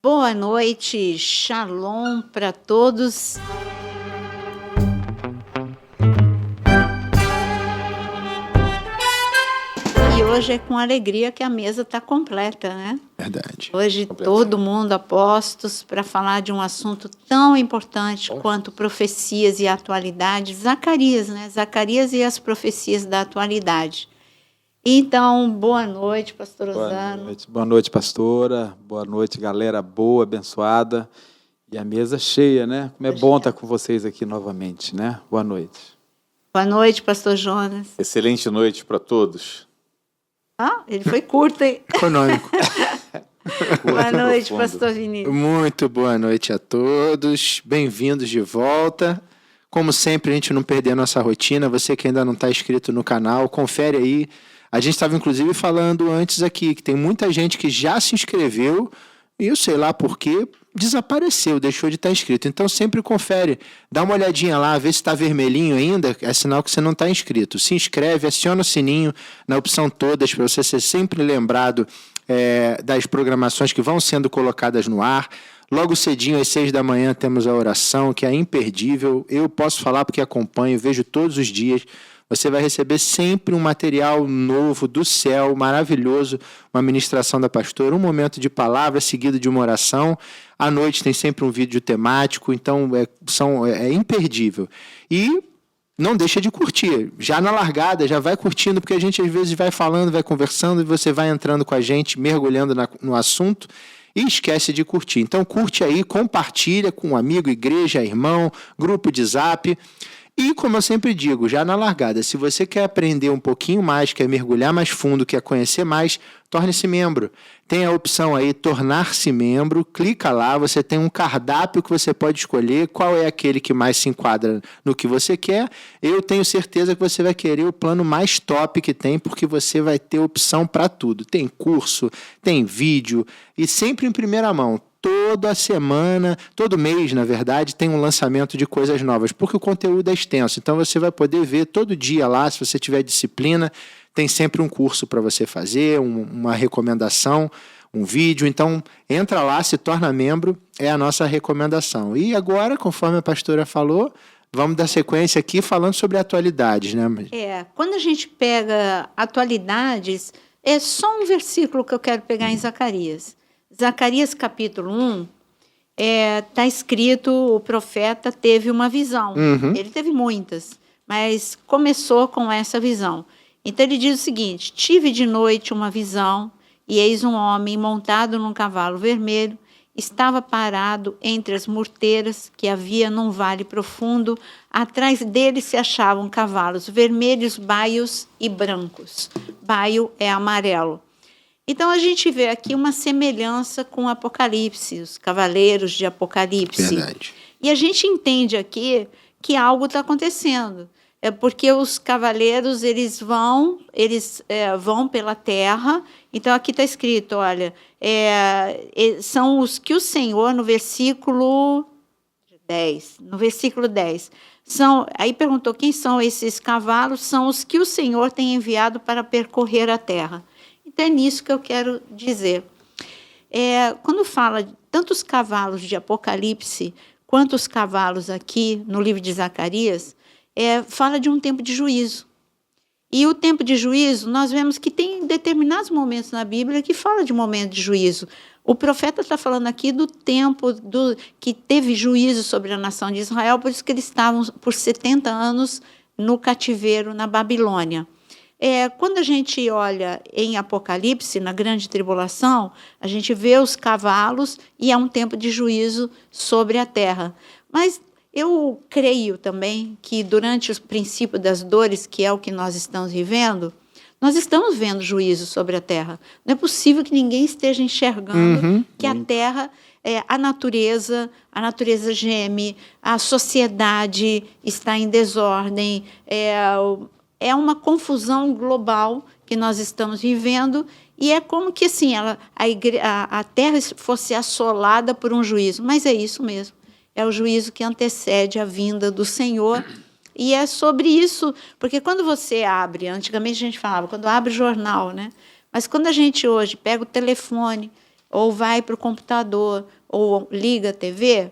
Boa noite, shalom para todos. E hoje é com alegria que a mesa está completa, né? Verdade. Hoje todo mundo a postos para falar de um assunto tão importante quanto profecias e atualidade. Zacarias, né? Zacarias e as profecias da atualidade. Então, boa noite, pastor Osano. Boa noite, pastora. Boa noite, galera boa, abençoada. E a mesa cheia, né? Como é bom estar com vocês aqui novamente, né? Boa noite. Boa noite, pastor Jonas. Excelente noite para todos. Ah, ele foi curto, hein? Econômico. Boa noite, pastor Vinícius. Muito boa noite a todos. Bem-vindos de volta. Como sempre, a gente não perder a nossa rotina. Você que ainda não está inscrito no canal, confere aí. A gente estava, inclusive, falando antes aqui que tem muita gente que já se inscreveu e eu sei lá por quê, desapareceu, deixou de estar inscrito. Então, sempre confere, dá uma olhadinha lá, vê se está vermelhinho ainda, é sinal que você não está inscrito. Se inscreve, aciona o sininho na opção todas para você ser sempre lembrado das programações que vão sendo colocadas no ar. Logo cedinho, às 6 da manhã, temos a oração, que é imperdível. Eu posso falar porque acompanho, vejo todos os dias. Você vai receber sempre um material novo do céu, maravilhoso, uma ministração da pastora, um momento de palavra seguido de uma oração. À noite tem sempre um vídeo temático, então é imperdível. E não deixa de curtir. Já na largada, já vai curtindo, porque a gente às vezes vai falando, vai conversando, e você vai entrando com a gente, mergulhando no assunto, e esquece de curtir. Então curte aí, compartilha com um amigo, igreja, irmão, grupo de zap. E, como eu sempre digo, já na largada, se você quer aprender um pouquinho mais, quer mergulhar mais fundo, quer conhecer mais, torne-se membro. Tem a opção aí, tornar-se membro, clica lá, você tem um cardápio que você pode escolher qual é aquele que mais se enquadra no que você quer. Eu tenho certeza que você vai querer o plano mais top que tem, porque você vai ter opção para tudo. Tem curso, tem vídeo e sempre em primeira mão. Toda semana, todo mês, na verdade, tem um lançamento de coisas novas, porque o conteúdo é extenso. Então, você vai poder ver todo dia lá, se você tiver disciplina, tem sempre um curso para você fazer, uma recomendação, um vídeo. Então, entra lá, se torna membro, é a nossa recomendação. E agora, conforme a pastora falou, vamos dar sequência aqui falando sobre atualidades, né? Quando a gente pega atualidades, é só um versículo que eu quero pegar em Zacarias. Zacarias capítulo 1, está escrito, o profeta teve uma visão. Ele teve muitas, mas começou com essa visão. Então ele diz o seguinte: tive de noite uma visão, e eis um homem montado num cavalo vermelho, estava parado entre as murteiras que havia num vale profundo. Atrás dele se achavam cavalos vermelhos, baios e brancos. Baio é amarelo. Então, a gente vê aqui uma semelhança com o Apocalipse, os cavaleiros de Apocalipse. Verdade. E a gente entende aqui que algo está acontecendo. É porque os cavaleiros, eles vão pela terra. Então, aqui está escrito, olha, são os que o Senhor, no versículo 10, aí perguntou, quem são esses cavalos? São os que o Senhor tem enviado para percorrer a terra. Então, é nisso que eu quero dizer. Quando fala tanto os cavalos de Apocalipse, quanto os cavalos aqui no livro de Zacarias, fala de um tempo de juízo. E o tempo de juízo, nós vemos que tem determinados momentos na Bíblia que fala de momento de juízo. O profeta está falando aqui do tempo que teve juízo sobre a nação de Israel, por isso que eles estavam por 70 anos no cativeiro na Babilônia. Quando a gente olha em Apocalipse, na grande tribulação, a gente vê os cavalos e é um tempo de juízo sobre a terra. Mas eu creio também que durante o princípio das dores, que é o que nós estamos vivendo, nós estamos vendo juízo sobre a terra. Não é possível que ninguém esteja enxergando que a terra, a natureza geme, a sociedade está em desordem, é uma confusão global que nós estamos vivendo, e é como que assim, a terra fosse assolada por um juízo. Mas é isso mesmo, é o juízo que antecede a vinda do Senhor. E é sobre isso, porque quando você abre, antigamente a gente falava, quando abre o jornal, né? Mas quando a gente hoje pega o telefone ou vai para o computador, ou liga a TV,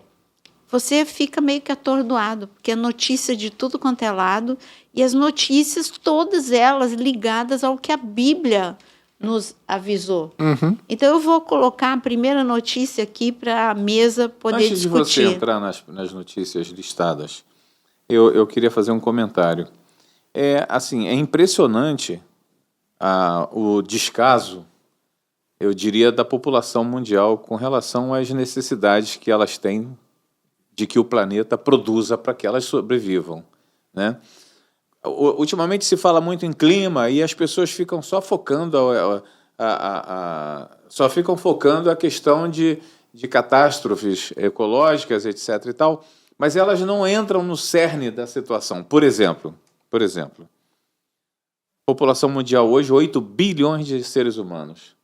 você fica meio que atordoado, porque é notícia de tudo quanto é lado, e as notícias, todas elas ligadas ao que a Bíblia nos avisou. Então, eu vou colocar a primeira notícia aqui para a mesa poder Antes discutir. de você entrar nas notícias listadas, eu queria fazer um comentário. É impressionante o descaso, eu diria, da população mundial com relação às necessidades que elas têm de que o planeta produza para que elas sobrevivam, né? Ultimamente se fala muito em clima e as pessoas ficam só focando a questão de catástrofes ecológicas, etc. e tal, mas elas não entram no cerne da situação. Por exemplo, população mundial hoje, 8 bilhões de seres humanos.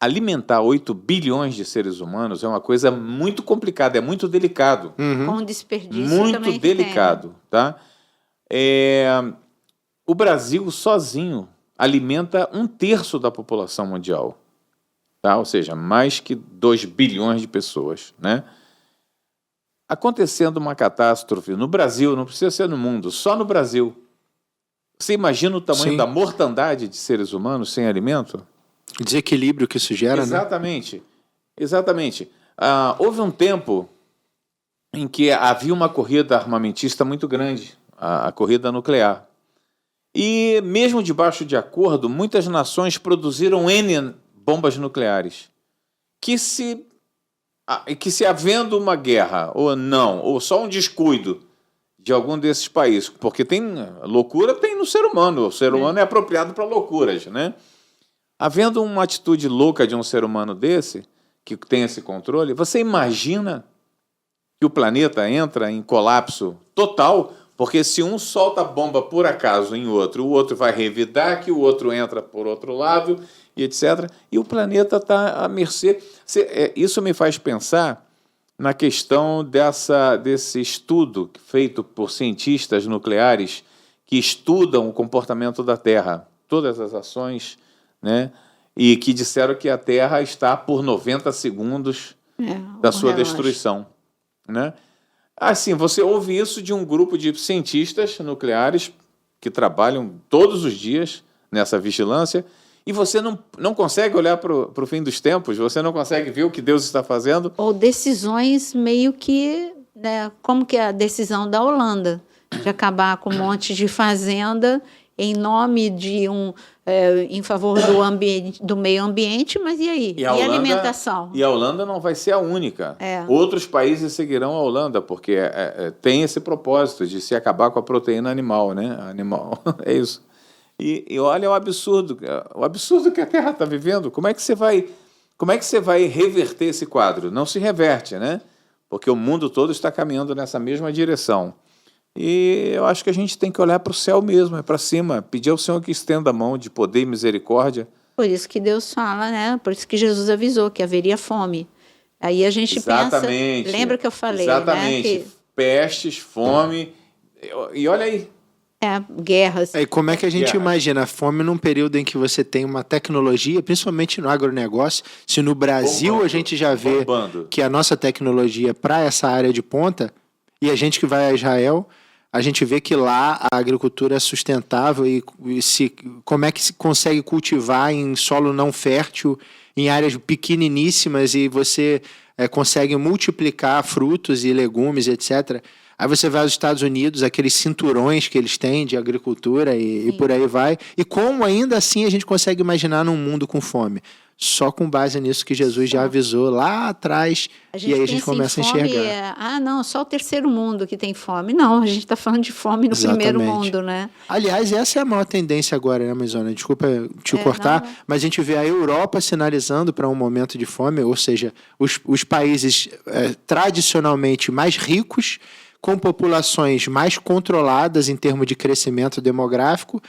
Alimentar 8 bilhões de seres humanos é uma coisa muito complicada, é muito delicado. Com desperdício Muito também delicado, tá? O Brasil sozinho alimenta 1/3 da população mundial, tá? Ou seja, mais que 2 bilhões de pessoas, né? Acontecendo uma catástrofe no Brasil, não precisa ser no mundo, só no Brasil. Você imagina o tamanho Sim. da mortandade de seres humanos sem alimento? O desequilíbrio que isso gera, Exatamente. Houve um tempo em que havia uma corrida armamentista muito grande, a corrida nuclear. E, mesmo debaixo de acordo, muitas nações produziram N bombas nucleares, que se havendo uma guerra, ou não, ou só um descuido de algum desses países, porque loucura tem no ser humano, o ser humano é apropriado para loucuras, né? Havendo uma atitude louca de um ser humano desse, que tem esse controle, você imagina que o planeta entra em colapso total, porque se um solta a bomba por acaso em outro, o outro vai revidar, que o outro entra por outro lado, e etc. E o planeta está à mercê. Isso me faz pensar na questão desse estudo feito por cientistas nucleares que estudam o comportamento da Terra, todas as ações, né? E que disseram que a Terra está por 90 segundos da sua destruição, né? Assim, você ouve isso de um grupo de cientistas nucleares que trabalham todos os dias nessa vigilância e você não consegue olhar para o fim dos tempos, você não consegue ver o que Deus está fazendo. Ou decisões meio que, né, como que é a decisão da Holanda, de acabar com um monte de fazenda em nome de em favor do meio ambiente, mas e aí? E a alimentação? E a Holanda não vai ser a única. Outros países seguirão a Holanda, porque tem esse propósito de se acabar com a proteína animal, né? É isso. E olha o absurdo que a Terra está vivendo. Como é que você vai reverter esse quadro? Não se reverte, né? Porque o mundo todo está caminhando nessa mesma direção. E eu acho que a gente tem que olhar para o céu mesmo, para cima, pedir ao Senhor que estenda a mão de poder e misericórdia. Por isso que Deus fala, né? Por isso que Jesus avisou que haveria fome. Aí a gente pensa... Lembra que eu falei, exatamente. Né? Pestes, fome... E olha aí. Guerras. E como é que a gente imagina a fome num período em que você tem uma tecnologia, principalmente no agronegócio, se no Brasil a gente já vê que a nossa tecnologia para essa área de ponta, e a gente que vai a Israel... A gente vê que lá a agricultura é sustentável e como é que se consegue cultivar em solo não fértil, em áreas pequeniníssimas e você consegue multiplicar frutos e legumes, etc. Aí você vai aos Estados Unidos, aqueles cinturões que eles têm de agricultura e por aí vai. E como ainda assim a gente consegue imaginar num mundo com fome? Só com base nisso que Jesus já avisou lá atrás, e aí a gente começa a enxergar. Não, só o terceiro mundo que tem fome. Não, a gente está falando de fome no primeiro mundo, né? Aliás, essa é a maior tendência agora, né, Amazônia? Desculpa te cortar, mas a gente vê a Europa sinalizando para um momento de fome, ou seja, os países tradicionalmente mais ricos, com populações mais controladas em termos de crescimento demográfico,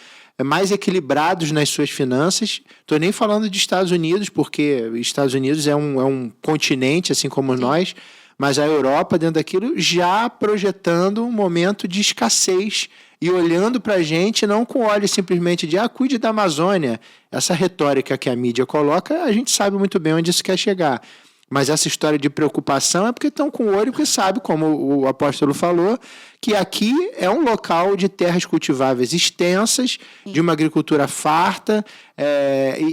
mais equilibrados nas suas finanças. Estou nem falando de Estados Unidos, porque Estados Unidos é um continente, assim como nós, mas a Europa, dentro daquilo, já projetando um momento de escassez e olhando para a gente não com olhos simplesmente de cuide da Amazônia. Essa retórica que a mídia coloca, a gente sabe muito bem onde isso quer chegar. Mas essa história de preocupação é porque estão com o olho, porque sabe, como o apóstolo falou, que aqui é um local de terras cultiváveis extensas, de uma agricultura farta,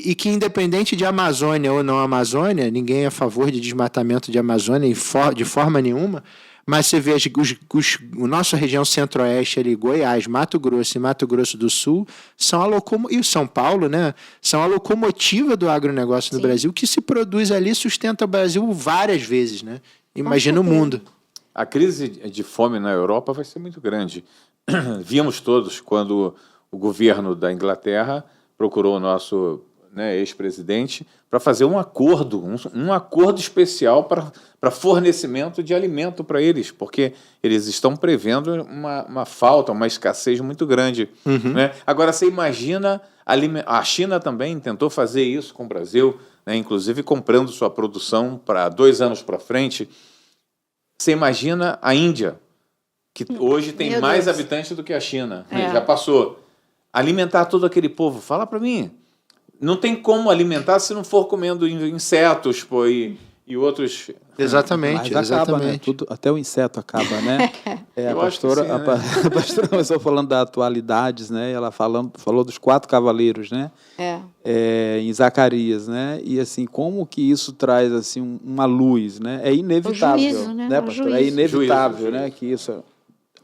e que independente de Amazônia ou não Amazônia, ninguém é a favor de desmatamento de Amazônia de forma nenhuma, mas você vê a nossa região centro-oeste, ali, Goiás, Mato Grosso e Mato Grosso do Sul, e São Paulo, né, são a locomotiva do agronegócio no Brasil, que se produz ali, sustenta o Brasil várias vezes. Né? Imagina o mundo. A crise de fome na Europa vai ser muito grande. Vimos todos quando o governo da Inglaterra procurou o nosso ex-presidente para fazer um acordo especial para fornecimento de alimento para eles, porque eles estão prevendo uma falta, uma escassez muito grande. Né? Agora, você imagina, a China também tentou fazer isso com o Brasil, né? Inclusive comprando sua produção para 2 anos para frente. Você imagina a Índia, que hoje tem mais habitantes do que a China, né? Já passou. Alimentar todo aquele povo, fala para mim. Não tem como alimentar se não for comendo insetos, e outros... Exatamente, Mas acaba, exatamente. né? Tudo, até o inseto acaba, né? Eu acho que sim, né? A pastora começou falando das atualidades, né? Ela falou dos 4 cavaleiros, né? Em Zacarias, né? E assim, como que isso traz assim uma luz, né? É inevitável, O juízo, né? pastor? O É juízo. inevitável, Juízo. né? Que isso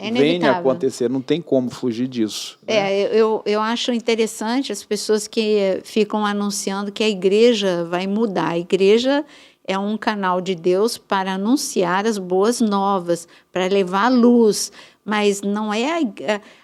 venha a inevitável. acontecer, não tem como fugir disso. Né? Eu acho interessante as pessoas que ficam anunciando que a igreja vai mudar. A igreja é um canal de Deus para anunciar as boas novas, para levar a luz, mas não é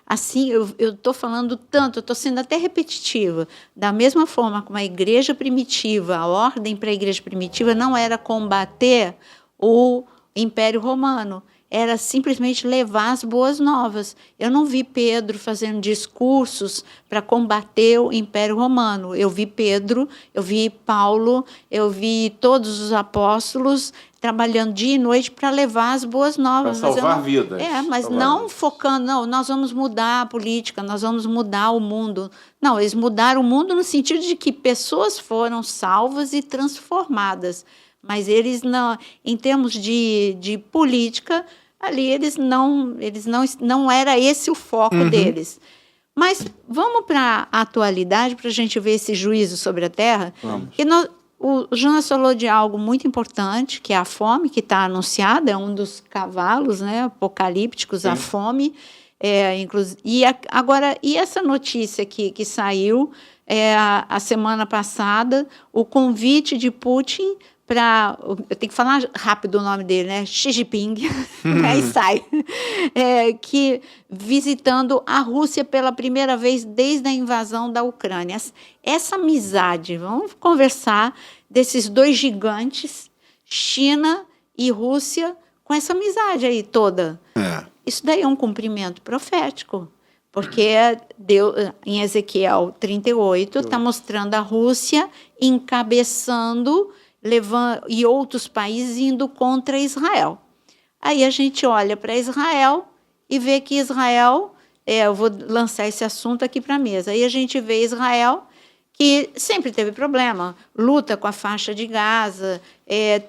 assim. Eu estou falando tanto, eu estou sendo até repetitiva. Da mesma forma como a igreja primitiva, a ordem para a igreja primitiva não era combater o Império Romano, era simplesmente levar as boas novas. Eu não vi Pedro fazendo discursos para combater o Império Romano. Eu vi Pedro, eu vi Paulo, eu vi todos os apóstolos trabalhando dia e noite para levar as boas novas. Para salvar vidas. Mas não focando, não, nós vamos mudar a política, nós vamos mudar o mundo. Não, eles mudaram o mundo no sentido de que pessoas foram salvas e transformadas. Mas eles não, em termos de política, ali eles não era esse o foco deles. Mas vamos para a atualidade para a gente ver esse juízo sobre a terra. Vamos. O Jonas falou de algo muito importante, que é a fome, que está anunciada, é um dos cavalos, né, apocalípticos, a fome. E essa notícia aqui que saiu a semana passada, o convite de Putin para... Eu tenho que falar rápido o nome dele, né? Xi Jinping, aí sai. Que visitando a Rússia pela primeira vez desde a invasão da Ucrânia. Essa amizade, vamos conversar desses 2 gigantes, China e Rússia, com essa amizade aí toda. Isso daí é um cumprimento profético, porque Deus, em Ezequiel 38, está mostrando a Rússia encabeçando e outros países indo contra Israel. Aí a gente olha para Israel e vê que Israel, eu vou lançar esse assunto aqui para a mesa, aí a gente vê Israel que sempre teve problema, luta com a faixa de Gaza,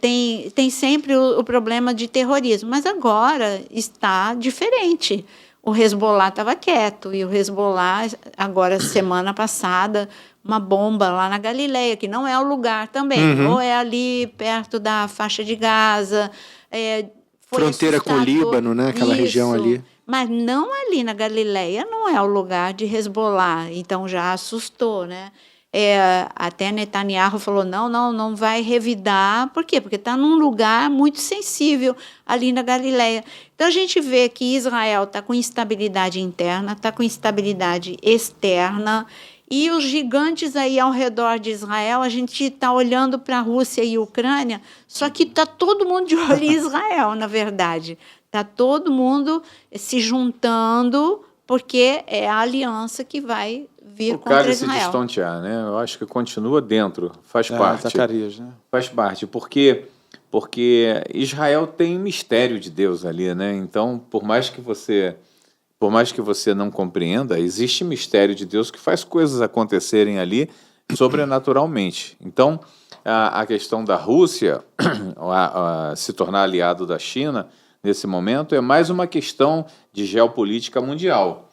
tem sempre o problema de terrorismo, mas agora está diferente. O Hezbollah estava quieto, e o Hezbollah, agora, semana passada, uma bomba lá na Galileia, que não é o lugar também, ou é ali perto da faixa de Gaza. Fronteira com o Líbano, né? Aquela região ali. Mas não ali na Galileia, não é o lugar de Hezbollah, então já assustou, né? Até Netanyahu falou, não vai revidar. Por quê? Porque está num lugar muito sensível ali na Galileia. Então, a gente vê que Israel está com instabilidade interna, está com instabilidade externa, e os gigantes aí ao redor de Israel, a gente está olhando para a Rússia e a Ucrânia, só que está todo mundo de olho em Israel, na verdade. Está todo mundo se juntando, porque é a aliança que vai vir contra Israel. O cálice de estontear, né? Eu acho que continua dentro, faz parte. Zacarias, né? Faz parte, porque porque Israel tem mistério de Deus ali, né? Então, por mais que você não compreenda, existe mistério de Deus que faz coisas acontecerem ali sobrenaturalmente. Então, a questão da Rússia se tornar aliado da China nesse momento é mais uma questão de geopolítica mundial,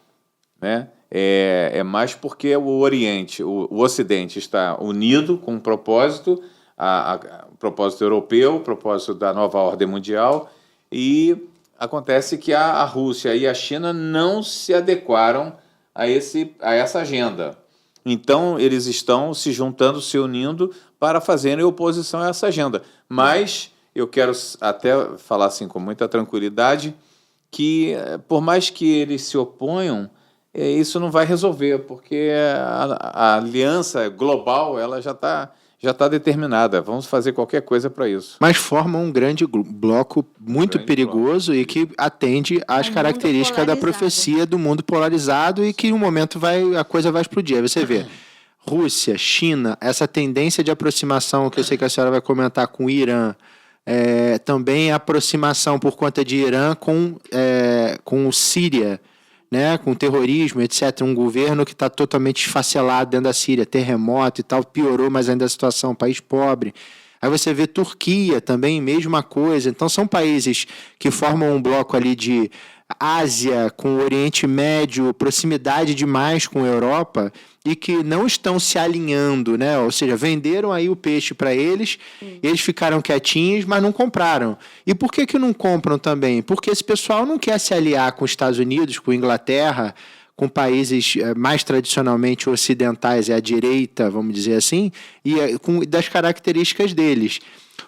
né? É mais porque o Oriente, o Ocidente está unido com um propósito, o propósito europeu, o propósito da nova ordem mundial, e acontece que a Rússia e a China não se adequaram a essa agenda. Então, eles estão se juntando, se unindo para fazerem oposição a essa agenda. Mas eu quero até falar assim com muita tranquilidade que, por mais que eles se oponham, isso não vai resolver, porque a aliança global ela já está determinada. Vamos fazer qualquer coisa para isso. Mas forma um grande bloco muito perigoso e que atende às características da profecia do mundo polarizado e que em um momento a coisa vai explodir. Aí você vê Rússia, China, essa tendência de aproximação que eu sei que a senhora vai comentar com o Irã, também a aproximação por conta de Irã com Síria, né, com terrorismo, etc. Um governo que está totalmente esfacelado dentro da Síria, terremoto e tal, piorou mais ainda a situação, país pobre. Aí você vê Turquia também, mesma coisa. Então são países que formam um bloco ali de Ásia, com o Oriente Médio, proximidade demais com a Europa, e que não estão se alinhando, né? Ou seja, venderam aí o peixe para eles, eles ficaram quietinhos, mas não compraram. E por que não compram também? Porque esse pessoal não quer se aliar com os Estados Unidos, com a Inglaterra, com países mais tradicionalmente ocidentais, à direita, vamos dizer assim, e das características deles.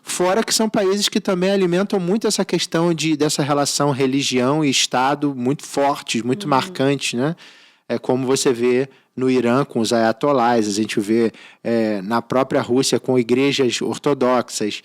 Fora que são países que também alimentam muito essa questão dessa relação religião e Estado muito fortes, muito marcantes, né? Como você vê no Irã com os ayatolás, a gente vê na própria Rússia com igrejas ortodoxas,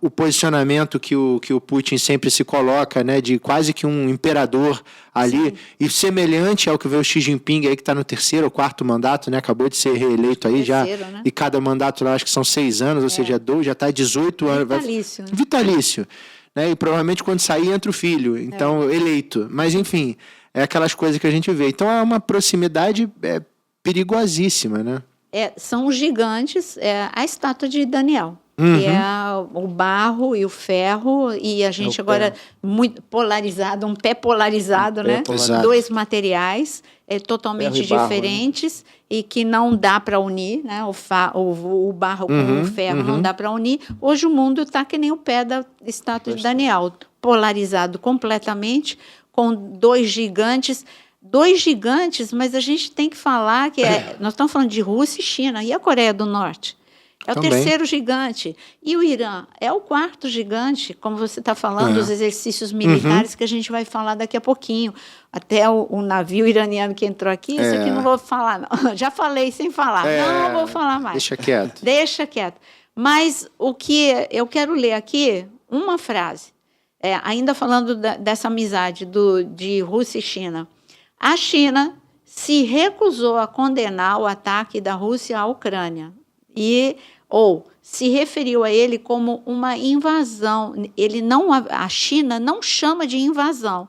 o posicionamento que o Putin sempre se coloca, né, de quase que um imperador ali. Sim. E semelhante ao que vê o Xi Jinping aí, que está no 3º ou 4º mandato, né, acabou de ser reeleito aí já, né? E cada mandato lá acho que são 6 anos, ou seja, já está 18 anos. Vitalício. Né? Vitalício. Né, e provavelmente quando sair entra o filho, então eleito. Mas enfim, é aquelas coisas que a gente vê. Então é uma proximidade perigosíssima, né? São os gigantes, a estátua de Daniel. Que é o barro e o ferro, e a gente agora muito polarizado, um pé polarizado, né? Exato. 2 materiais totalmente diferentes, barro, né? E que não dá para unir, né? O barro com o ferro não dá para unir. Hoje o mundo está que nem o pé da estátua de Daniel, polarizado completamente, com 2 gigantes. 2 gigantes, mas a gente tem que falar que nós estamos falando de Rússia e China, e a Coreia do Norte? É o também. 3º gigante. E o Irã é o 4º gigante, como você está falando, dos exercícios militares que a gente vai falar daqui a pouquinho. Até o navio iraniano que entrou aqui, isso aqui não vou falar, não. Já falei sem falar. Não vou falar mais. Deixa quieto. Deixa quieto. Mas o que eu quero ler aqui, uma frase, ainda falando dessa amizade de Rússia e China. A China se recusou a condenar o ataque da Rússia à Ucrânia ou se referiu a ele como uma invasão. A China não chama de invasão.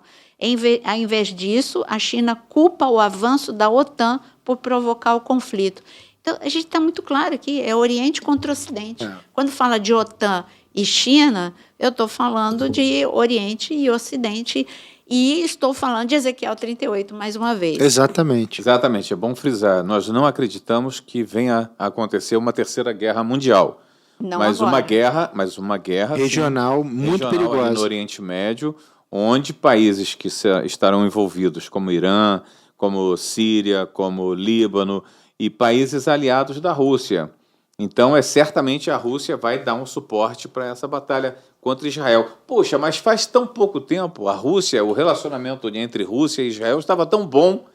Ao invés disso, a China culpa o avanço da OTAN por provocar o conflito. Então, a gente está muito claro aqui, é Oriente contra Ocidente. Quando fala de OTAN e China, eu estou falando de Oriente e Ocidente. E estou falando de Ezequiel 38, mais uma vez. Exatamente. Exatamente, é bom frisar. Nós não acreditamos que venha a acontecer uma 3ª guerra mundial. Não mas agora. uma guerra regional, sim, muito perigosa. No Oriente Médio, onde países que estarão envolvidos, como Irã, como Síria, como Líbano, e países aliados da Rússia. Então, certamente a Rússia vai dar um suporte para essa batalha contra Israel. Poxa, mas faz tão pouco tempo, o relacionamento entre Rússia e Israel estava tão bom.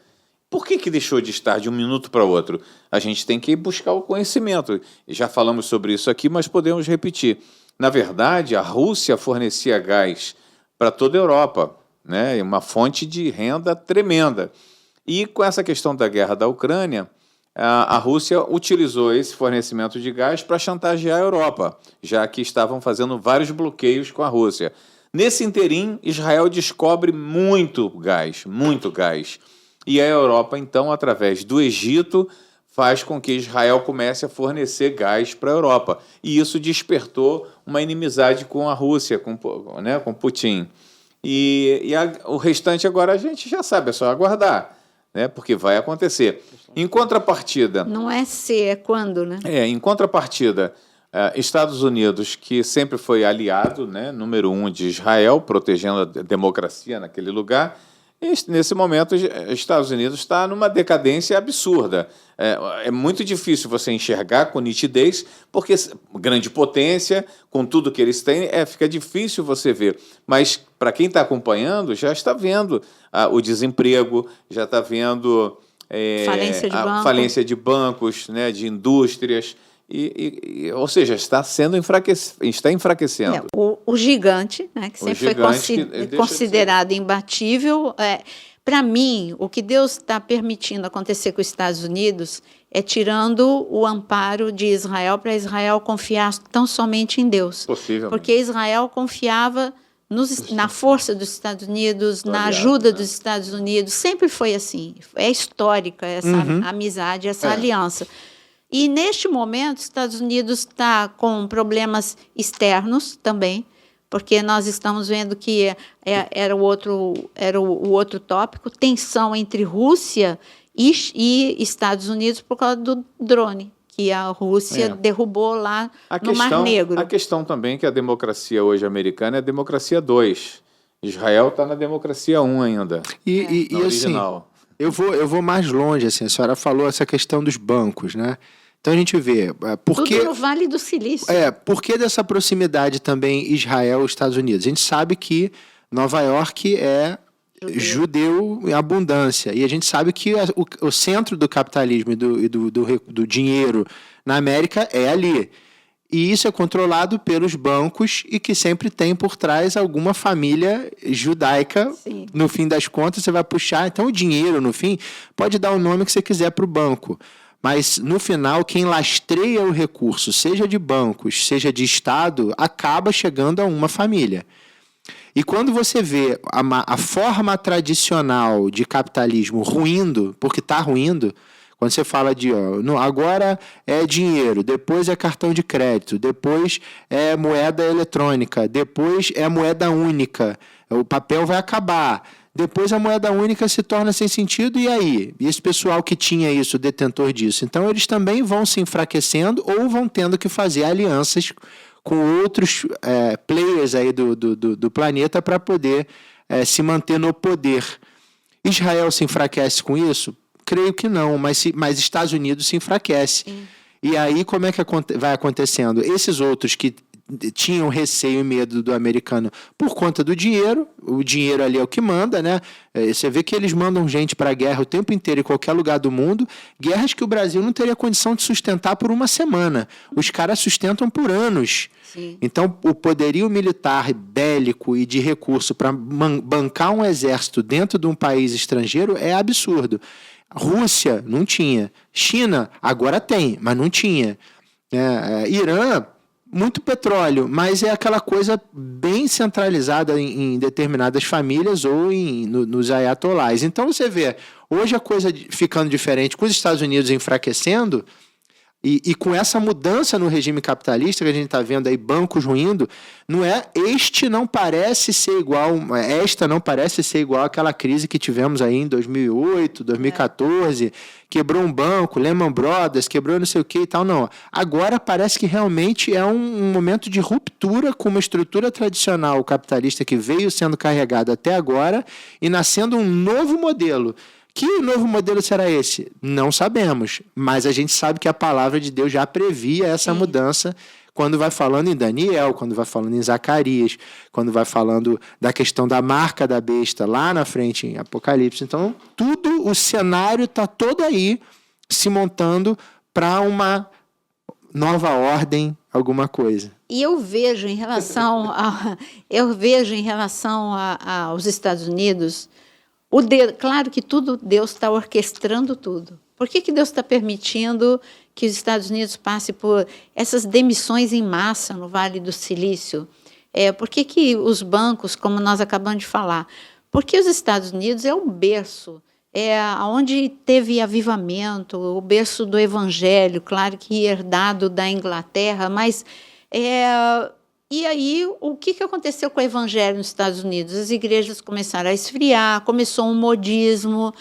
Por que deixou de estar de um minuto para o outro? A gente tem que buscar o conhecimento. Já falamos sobre isso aqui, mas podemos repetir. Na verdade, a Rússia fornecia gás para toda a Europa, né? Uma fonte de renda tremenda. E com essa questão da guerra da Ucrânia, a Rússia utilizou esse fornecimento de gás para chantagear a Europa, já que estavam fazendo vários bloqueios com a Rússia. Nesse interim, Israel descobre muito gás. E a Europa, então, através do Egito, faz com que Israel comece a fornecer gás para a Europa. E isso despertou uma inimizade com a Rússia, com Putin. O restante agora a gente já sabe, é só aguardar, né? Porque vai acontecer. Em contrapartida... Não é se, é quando, né? Em contrapartida, Estados Unidos, que sempre foi aliado, né, número 1 de Israel, protegendo a democracia naquele lugar, nesse momento, Estados Unidos está numa decadência absurda. É muito difícil você enxergar com nitidez, porque grande potência, com tudo que eles têm, fica difícil você ver. Mas, para quem está acompanhando, já está vendo o desemprego, já está vendo falência de bancos, né, de indústrias, ou seja, está enfraquecendo. O gigante, né, que sempre foi considerado imbatível. Para mim, o que Deus está permitindo acontecer com os Estados Unidos é tirando o amparo de Israel para Israel confiar tão somente em Deus. Possivelmente. Porque Israel confiava na força dos Estados Unidos, na ajuda dos Estados Unidos. Sempre foi assim. É histórica essa amizade, essa aliança. E, neste momento, os Estados Unidos está com problemas externos também, porque nós estamos vendo que era o outro tópico, tensão entre Rússia e Estados Unidos por causa do drone, que a Rússia derrubou lá no Mar Negro. A questão também é que a democracia hoje americana é a democracia 2. Israel está na democracia 1 ainda, na original. Assim, eu vou mais longe, assim, a senhora falou essa questão dos bancos, né? Então a gente vê... Tudo no Vale do Silício. Por que dessa proximidade também Israel-Estados Unidos? A gente sabe que Nova York é judeu em abundância. E a gente sabe que o centro do capitalismo e do dinheiro na América é ali. E isso é controlado pelos bancos e que sempre tem por trás alguma família judaica. Sim. No fim das contas, você vai puxar. Então, o dinheiro, no fim, pode dar o nome que você quiser para o banco. Mas, no final, quem lastreia o recurso, seja de bancos, seja de Estado, acaba chegando a uma família. E quando você vê a forma tradicional de capitalismo ruindo, porque está ruindo, quando você fala de agora é dinheiro, depois é cartão de crédito, depois é moeda eletrônica, depois é moeda única, o papel vai acabar, depois a moeda única se torna sem sentido, e aí? E esse pessoal que tinha isso, detentor disso? Então eles também vão se enfraquecendo ou vão tendo que fazer alianças com outros players aí do planeta para poder se manter no poder. Israel se enfraquece com isso? Creio que não, mas Estados Unidos se enfraquece. E aí como é que vai acontecendo? Esses outros que tinham receio e medo do americano por conta do dinheiro, o dinheiro ali é o que manda, né? Você vê que eles mandam gente para a guerra o tempo inteiro em qualquer lugar do mundo, guerras que o Brasil não teria condição de sustentar por uma semana. Os caras sustentam por anos. Sim. Então, o poderio militar, bélico e de recurso para bancar um exército dentro de um país estrangeiro é absurdo. Rússia não tinha. China agora tem, mas não tinha. Irã, muito petróleo, mas é aquela coisa bem centralizada em determinadas famílias ou nos ayatolás. Então você vê, hoje a coisa ficando diferente, com os Estados Unidos enfraquecendo, e com essa mudança no regime capitalista que a gente está vendo aí, bancos ruindo, esta não parece ser igual àquela crise que tivemos aí em 2008, 2014, quebrou um banco, Lehman Brothers, quebrou não sei o que e tal, não. Agora parece que realmente é um momento de ruptura com uma estrutura tradicional capitalista que veio sendo carregada até agora e nascendo um novo modelo. Que novo modelo será esse? Não sabemos, mas a gente sabe que a palavra de Deus já previa essa mudança quando vai falando em Daniel, quando vai falando em Zacarias, quando vai falando da questão da marca da besta lá na frente em Apocalipse. Então, o cenário está todo aí se montando para uma nova ordem, alguma coisa. E eu vejo em relação aos Estados Unidos, claro que Deus está orquestrando tudo. Por que Deus está permitindo que os Estados Unidos passem por essas demissões em massa no Vale do Silício? Por que os bancos, como nós acabamos de falar, porque os Estados Unidos é o berço, onde teve avivamento, o berço do Evangelho, claro que herdado da Inglaterra, mas... E aí, o que aconteceu com o Evangelho nos Estados Unidos? As igrejas começaram a esfriar, começou um modismo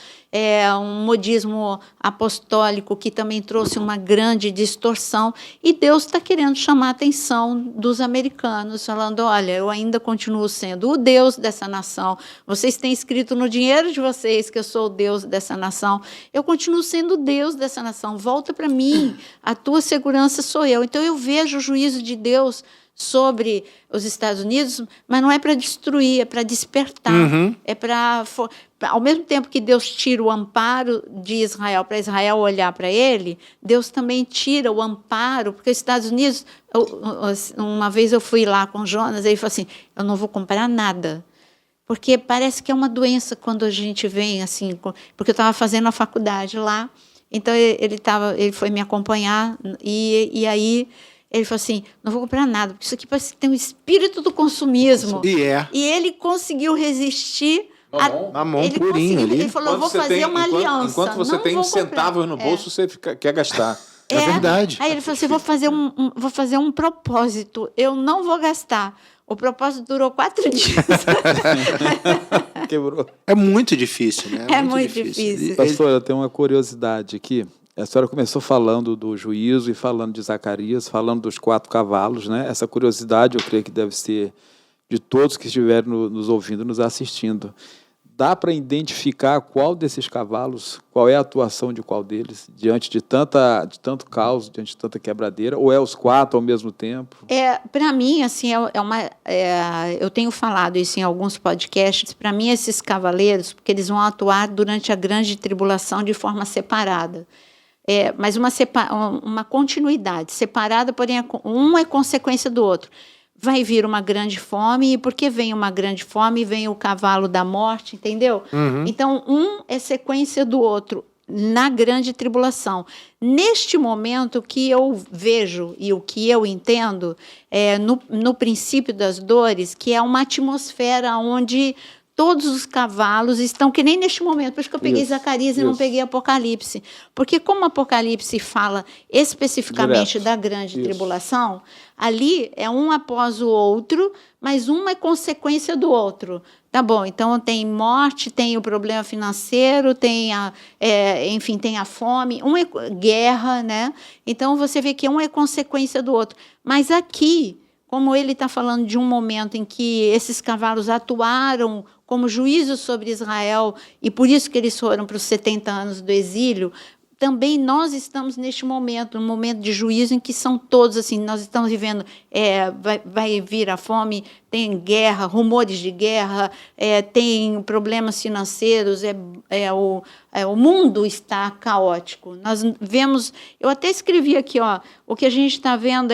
apostólico que também trouxe uma grande distorção, e Deus está querendo chamar a atenção dos americanos, falando, olha, eu ainda continuo sendo o Deus dessa nação, vocês têm escrito no dinheiro de vocês que eu sou o Deus dessa nação, eu continuo sendo o Deus dessa nação, volta para mim, a tua segurança sou eu. Então, eu vejo o juízo de Deus sobre os Estados Unidos, mas não é para destruir, é para despertar. É para, ao mesmo tempo que Deus tira o amparo de Israel, para Israel olhar para ele, Deus também tira o amparo, porque os Estados Unidos, uma vez eu fui lá com o Jonas, ele falou assim, eu não vou comprar nada, porque parece que é uma doença quando a gente vem, assim, porque eu estava fazendo a faculdade lá, então ele foi me acompanhar, e aí ele falou assim, não vou comprar nada, porque isso aqui parece que tem um espírito do consumismo. E ele conseguiu resistir. Mamon purinho ali. Ele falou, eu vou fazer uma aliança. Enquanto você tem centavos no bolso, você quer gastar. É verdade. Aí ele falou assim, vou fazer um propósito, eu não vou gastar. O propósito durou 4 dias. Quebrou. É muito difícil, né? É muito difícil. Pastora, eu tenho uma curiosidade aqui. A senhora começou falando do juízo e falando de Zacarias, falando dos 4 cavalos, né? Essa curiosidade, eu creio que deve ser de todos que estiverem nos ouvindo, nos assistindo. Dá para identificar qual desses cavalos, qual é a atuação de qual deles, diante de tanto caos, diante de tanta quebradeira, ou é os 4 ao mesmo tempo? Para mim, assim, eu tenho falado isso em alguns podcasts, para mim esses cavaleiros, porque eles vão atuar durante a grande tribulação de forma separada. Mas uma continuidade, separada, porém um é consequência do outro. Vai vir uma grande fome, e porque vem uma grande fome, vem o cavalo da morte, entendeu? Então, um é sequência do outro na grande tribulação. Neste momento, o que eu vejo e o que eu entendo, no princípio das dores, que é uma atmosfera onde todos os cavalos estão, que nem neste momento, por isso que eu peguei Zacarias e não peguei Apocalipse. Porque como Apocalipse fala especificamente da grande tribulação, ali é um após o outro, mas um é consequência do outro. Tá bom, então tem morte, tem o problema financeiro, tem tem a fome, é guerra, né? Então você vê que um é consequência do outro. Mas aqui, como ele está falando de um momento em que esses cavalos atuaram como juízo sobre Israel, e por isso que eles foram para os 70 anos do exílio, também nós estamos neste momento, um momento de juízo em que são todos assim, nós estamos vivendo, vai vir a fome, tem guerra, rumores de guerra, tem problemas financeiros, o mundo está caótico. Nós vemos, eu até escrevi aqui, o que a gente está vendo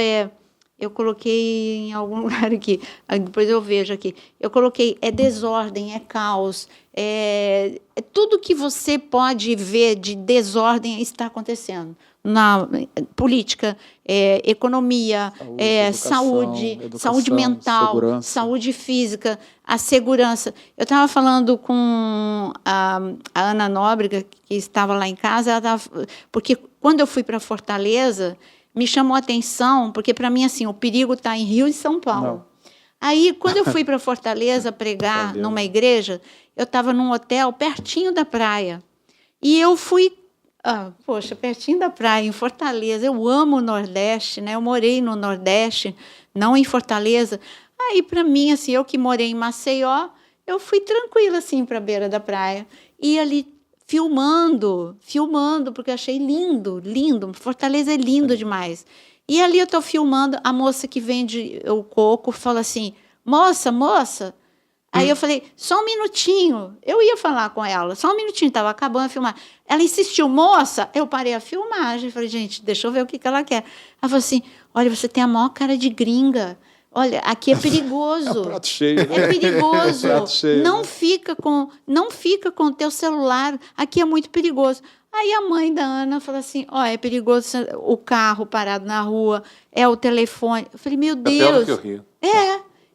eu coloquei em algum lugar aqui, depois eu vejo aqui. Eu coloquei, desordem, caos, tudo que você pode ver de desordem está acontecendo. Na política, economia, saúde mental, segurança. Saúde física, a segurança. Eu estava falando com a Ana Nóbrega, que estava lá em casa, porque quando eu fui para Fortaleza, me chamou a atenção, porque para mim assim, o perigo está em Rio e São Paulo. Não. Aí, quando eu fui para Fortaleza pregar numa igreja, eu estava num hotel pertinho da praia. E eu fui, pertinho da praia, em Fortaleza. Eu amo o Nordeste, né? Eu morei no Nordeste, não em Fortaleza. Aí, para mim, assim, eu que morei em Maceió, eu fui tranquila assim, para a beira da praia. E ali filmando, porque eu achei lindo. Fortaleza é lindo demais. E ali eu estou filmando, a moça que vende o coco fala assim, moça. Aí eu falei, só um minutinho. Eu ia falar com ela, só um minutinho, estava acabando a filmar. Ela insistiu, moça. Eu parei a filmagem, falei, gente, deixa eu ver o que ela quer. Ela falou assim, olha, você tem a maior cara de gringa. Olha, aqui é perigoso. É um prato cheio, né? É perigoso. Prato cheio, não fica com o teu celular. Aqui é muito perigoso. Aí a mãe da Ana falou assim, é perigoso o carro parado na rua, é o telefone. Eu falei, meu Deus. É pior do que o Rio.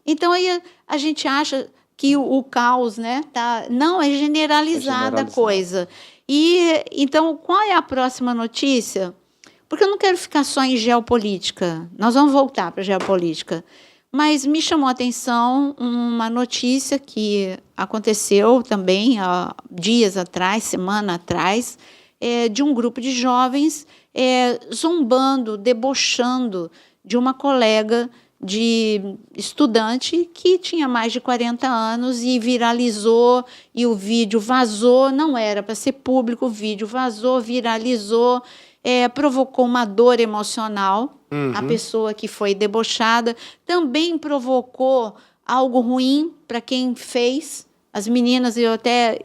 Então aí a gente acha que o caos, né? Não, é generalizada a coisa. E então, qual é a próxima notícia? Porque eu não quero ficar só em geopolítica. Nós vamos voltar para a geopolítica. Mas me chamou a atenção uma notícia que aconteceu também há dias atrás, semana atrás, de um grupo de jovens zombando, debochando de uma colega de estudante que tinha mais de 40 anos e viralizou, e o vídeo vazou, não era para ser público, o vídeo vazou, viralizou, provocou uma dor emocional. A pessoa que foi debochada também provocou algo ruim para quem fez. As meninas, eu até,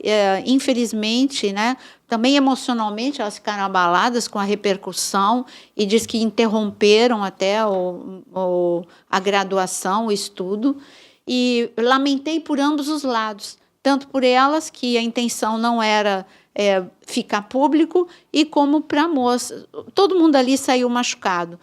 infelizmente, né, também emocionalmente, elas ficaram abaladas com a repercussão e diz que interromperam até a graduação, o estudo. E lamentei por ambos os lados, tanto por elas, que a intenção não era ficar público, e como para a moça. Todo mundo ali saiu machucado.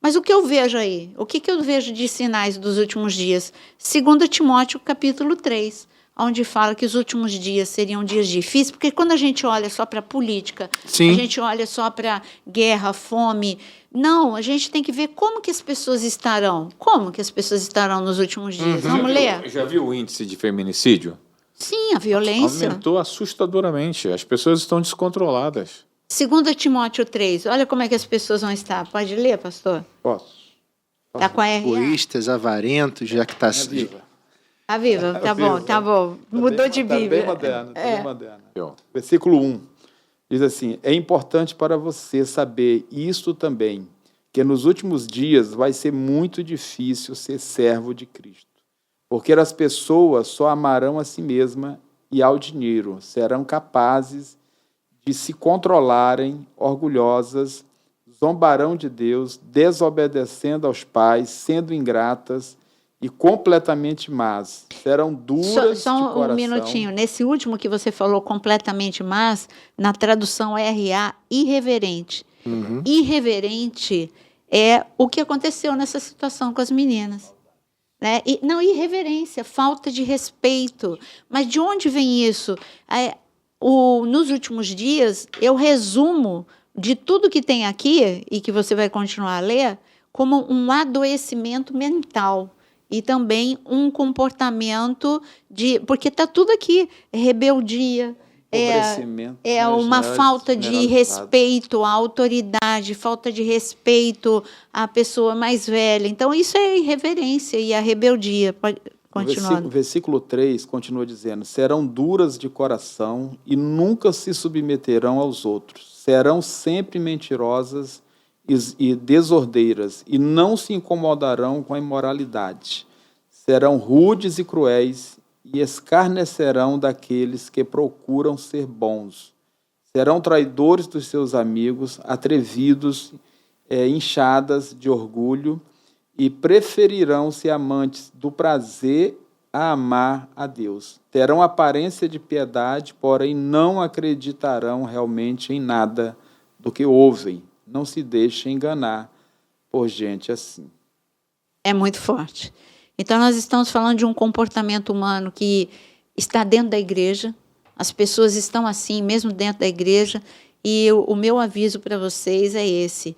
Mas o que eu vejo aí? O que eu vejo de sinais dos últimos dias? 2 Timóteo, capítulo 3, onde fala que os últimos dias seriam dias difíceis, porque quando a gente olha só para a política, Sim. a gente olha só para guerra, fome. Não, a gente tem que ver como que as pessoas estarão. Como que as pessoas estarão nos últimos dias? Vamos ler? Já viu o índice de feminicídio? Sim, a violência. Aumentou assustadoramente. As pessoas estão descontroladas. 2 Timóteo 3, olha como é que as pessoas vão estar. Pode ler, pastor? Posso? Está com a RA? Egoístas, avarentos, já que está... Tá viva, tá bom. Mudou de Bíblia. Bem moderno, bem moderno. Versículo 1 diz assim: é importante para você saber isto também, que nos últimos dias vai ser muito difícil ser servo de Cristo, porque as pessoas só amarão a si mesma e ao dinheiro, serão capazes de se controlarem, orgulhosas, zombarão de Deus, desobedecendo aos pais, sendo ingratas e completamente más. Serão duras só de coração. Um minutinho. Nesse último que você falou, completamente más, na tradução RA, irreverente. Irreverente é o que aconteceu nessa situação com as meninas. Né? Não, irreverência, falta de respeito. Mas de onde vem isso? Nos últimos dias, eu resumo de tudo que tem aqui, e que você vai continuar a ler, como um adoecimento mental. E também um comportamento porque está tudo aqui, rebeldia, uma falta de respeito à autoridade, falta de respeito à pessoa mais velha. Então, isso é irreverência e a rebeldia. Pode continuar. O versículo 3 continua dizendo: serão duras de coração e nunca se submeterão aos outros. Serão sempre mentirosas e desordeiras, e não se incomodarão com a imoralidade. Serão rudes e cruéis, e escarnecerão daqueles que procuram ser bons. Serão traidores dos seus amigos, atrevidos, inchadas de orgulho, e preferirão ser amantes do prazer a amar a Deus. Terão aparência de piedade, porém não acreditarão realmente em nada do que ouvem. Não se deixem enganar por gente assim. É muito forte. Então, nós estamos falando de um comportamento humano que está dentro da igreja. As pessoas estão assim, mesmo dentro da igreja. E o meu aviso para vocês é esse.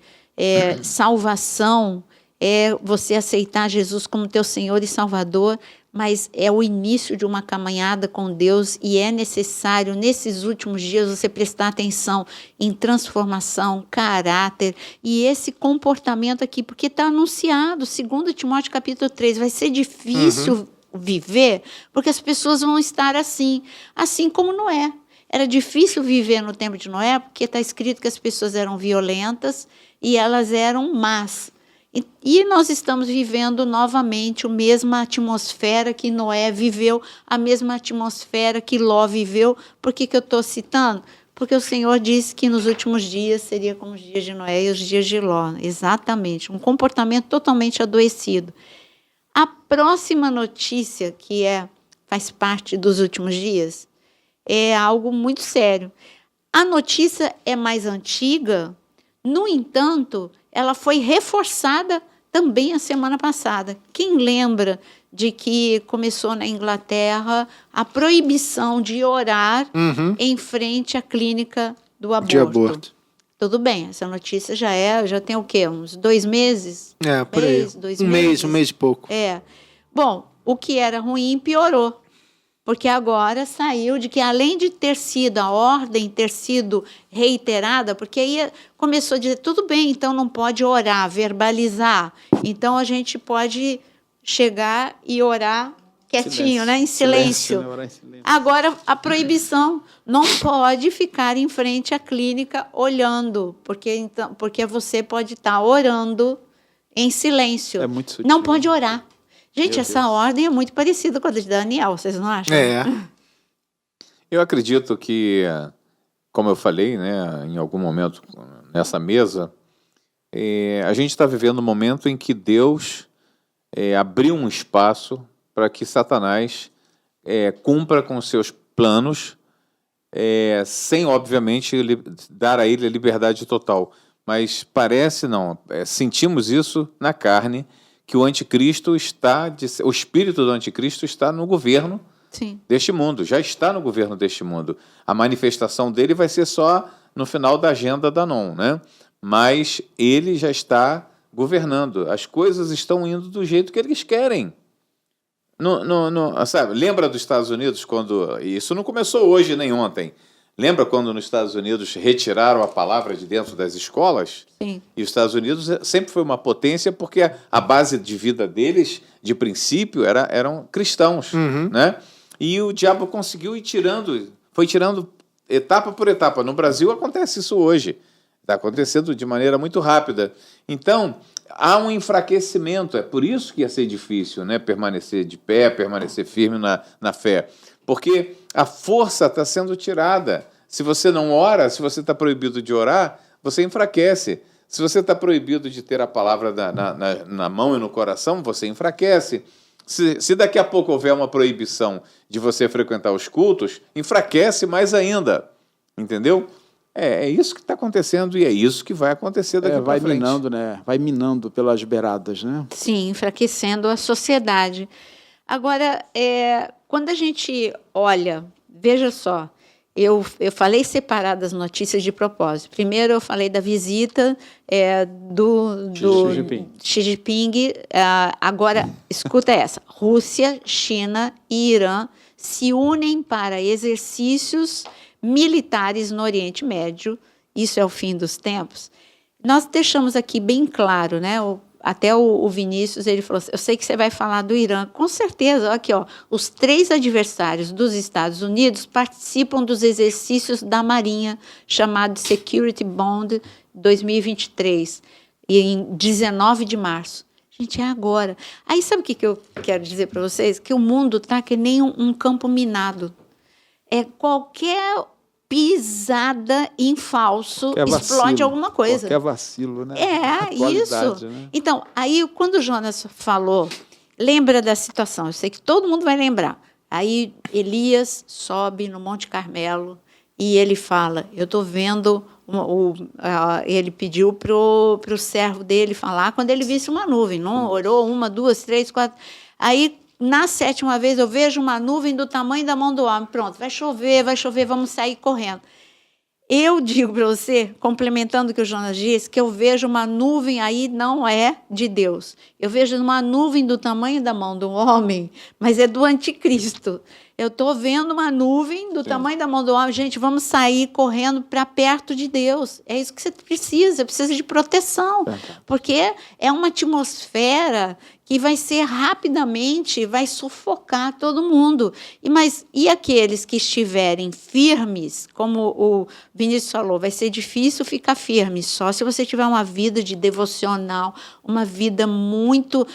Salvação é você aceitar Jesus como teu Senhor e Salvador, mas é o início de uma caminhada com Deus, e é necessário, nesses últimos dias, você prestar atenção em transformação, caráter, e esse comportamento aqui, porque está anunciado, 2 Timóteo capítulo 3, vai ser difícil viver, porque as pessoas vão estar assim como Noé. Era difícil viver no tempo de Noé, porque está escrito que as pessoas eram violentas e elas eram más. E nós estamos vivendo novamente a mesma atmosfera que Noé viveu, a mesma atmosfera que Ló viveu. Por que eu estou citando? Porque o Senhor disse que nos últimos dias seria como os dias de Noé e os dias de Ló. Exatamente, um comportamento totalmente adoecido. A próxima notícia, que faz parte dos últimos dias, é algo muito sério. A notícia é mais antiga, no entanto, ela foi reforçada também a semana passada. Quem lembra de que começou na Inglaterra a proibição de orar em frente à clínica do aborto? De aborto. Tudo bem, essa notícia já tem o quê? Uns 2 meses? Por aí. Um mês e pouco. Bom, o que era ruim piorou. Porque agora saiu de que, além de ter sido a ordem, ter sido reiterada, porque aí começou a dizer, tudo bem, então não pode orar, verbalizar. Então, a gente pode chegar e orar quietinho, né? Em silêncio. Né? Orar em silêncio. Agora, a proibição não pode ficar em frente à clínica olhando, porque você pode estar orando em silêncio. É muito sutil. Não pode orar. Gente, Meu essa Deus. ordem é muito parecida com a de Daniel, vocês não acham? Eu acredito que, como eu falei, né, em algum momento nessa mesa, a gente está vivendo um momento em que Deus abriu um espaço para que Satanás cumpra com seus planos, sem, obviamente, dar a ele a liberdade total. Mas parece, não, sentimos isso na carne, que o anticristo o espírito do anticristo está no governo deste mundo, já está no governo deste mundo. A manifestação dele vai ser só no final da agenda da NON, né? Mas ele já está governando. As coisas estão indo do jeito que eles querem. Sabe, lembra dos Estados Unidos quando... Isso não começou hoje nem ontem. Lembra quando nos Estados Unidos retiraram a palavra de dentro das escolas? Sim. E os Estados Unidos sempre foi uma potência porque a base de vida deles, de princípio, eram cristãos, né? E o diabo conseguiu foi tirando etapa por etapa. No Brasil acontece isso hoje. Está acontecendo de maneira muito rápida. Então, há um enfraquecimento. É por isso que ia ser difícil, né? Permanecer de pé, permanecer firme na fé. Porque a força está sendo tirada. Se você não ora, se você está proibido de orar, você enfraquece. Se você está proibido de ter a palavra na mão e no coração, você enfraquece. Se daqui a pouco houver uma proibição de você frequentar os cultos, enfraquece mais ainda. Entendeu? É isso que está acontecendo e é isso que vai acontecer daqui para frente. Vai minando, né? Vai minando pelas beiradas, né? Sim, enfraquecendo a sociedade. Agora, quando a gente olha, veja só, eu falei separado as notícias de propósito. Primeiro, eu falei da visita do Xi Jinping. Agora, escuta essa. Rússia, China e Irã se unem para exercícios militares no Oriente Médio. Isso é o fim dos tempos. Nós deixamos aqui bem claro, né? Até o Vinícius, ele falou assim, eu sei que você vai falar do Irã. Com certeza, aqui, os 3 adversários dos Estados Unidos participam dos exercícios da Marinha, chamado Security Bond 2023, em 19 de março. Gente, é agora. Aí, sabe o que eu quero dizer para vocês? Que o mundo está que nem um campo minado. Qualquer pisada em falso explode alguma coisa. Qualquer vacilo, né? Isso. Né? Então, aí, quando o Jonas falou, lembra da situação, eu sei que todo mundo vai lembrar. Aí, Elias sobe no Monte Carmelo e ele fala, eu estou vendo... ele pediu para o servo dele falar quando ele visse uma nuvem. Não orou 1, 2, 3, 4... Aí... Na 7ª vez, eu vejo uma nuvem do tamanho da mão do homem. Pronto, vai chover, vamos sair correndo. Eu digo para você, complementando o que o Jonas disse, que eu vejo uma nuvem aí, não é de Deus. Eu vejo uma nuvem do tamanho da mão do homem, mas é do anticristo. Eu estou vendo uma nuvem do tamanho da mão do homem. Gente, vamos sair correndo para perto de Deus. É isso que você precisa de proteção. Porque é uma atmosfera que vai ser rapidamente, vai sufocar todo mundo. E aqueles que estiverem firmes, como o Vinícius falou, vai ser difícil ficar firme, só se você tiver uma vida de devocional, uma vida muito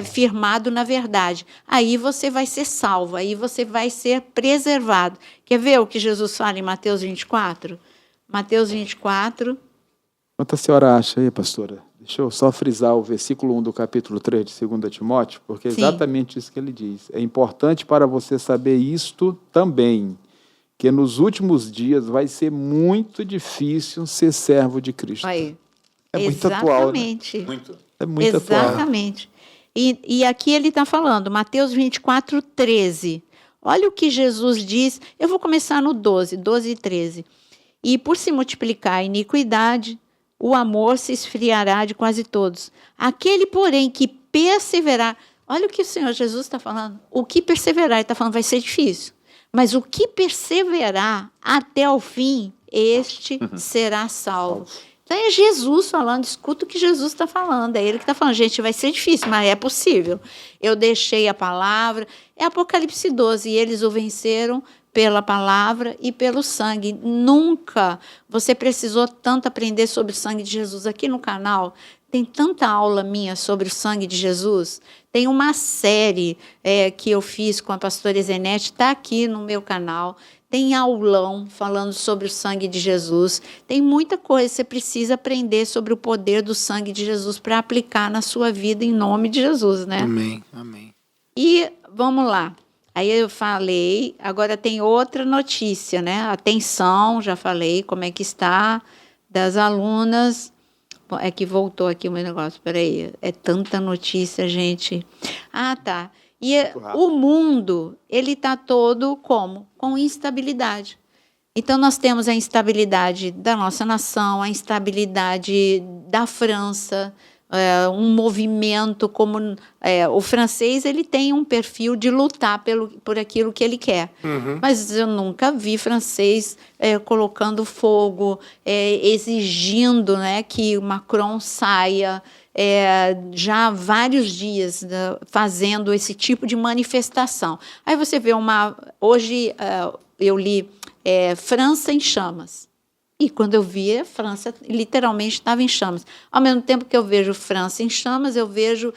firmado na verdade. Aí você vai ser salvo, aí você vai ser preservado. Quer ver o que Jesus fala em Mateus 24? Mateus 24. Quanto a senhora acha aí, pastora? Deixa eu só frisar o versículo 1 do capítulo 3 de 2 Timóteo, porque é exatamente isso que ele diz. É importante para você saber isto também, que nos últimos dias vai ser muito difícil ser servo de Cristo. Aí. É muito atual, né? Muito. É muito atual. Exatamente. E aqui ele está falando, Mateus 24, 13. Olha o que Jesus diz. Eu vou começar no 12 e 13. E por se multiplicar a iniquidade, o amor se esfriará de quase todos. Aquele, porém, que perseverar... Olha o que o Senhor Jesus está falando. O que perseverar, ele está falando, vai ser difícil. Mas o que perseverar até o fim, este será salvo. Então é Jesus falando, escuta o que Jesus está falando. É ele que está falando, gente, vai ser difícil, mas é possível. Eu deixei a palavra. É Apocalipse 12, e eles o venceram pela palavra e pelo sangue. Nunca você precisou tanto aprender sobre o sangue de Jesus. Aqui no canal tem tanta aula minha sobre o sangue de Jesus. Tem uma série que eu fiz com a pastora Ezenete, está aqui no meu canal. Tem aulão falando sobre o sangue de Jesus. Tem muita coisa. Você precisa aprender sobre o poder do sangue de Jesus para aplicar na sua vida em nome de Jesus, né? Amém, amém. E vamos lá. Aí eu falei, agora tem outra notícia, né? Atenção, já falei como é que está das alunas. É que voltou aqui o meu negócio, espera aí. É tanta notícia, gente. Ah, tá. E o mundo, ele está todo como? Com instabilidade. Então, nós temos a instabilidade da nossa nação, a instabilidade da França, um movimento como... o francês, ele tem um perfil de lutar por aquilo que ele quer. Mas eu nunca vi francês colocando fogo, exigindo, né, que o Macron saia... já há vários dias fazendo esse tipo de manifestação. Aí você vê hoje eu li França em chamas. E quando eu vi, a França literalmente estava em chamas. Ao mesmo tempo que eu vejo França em chamas, eu vejo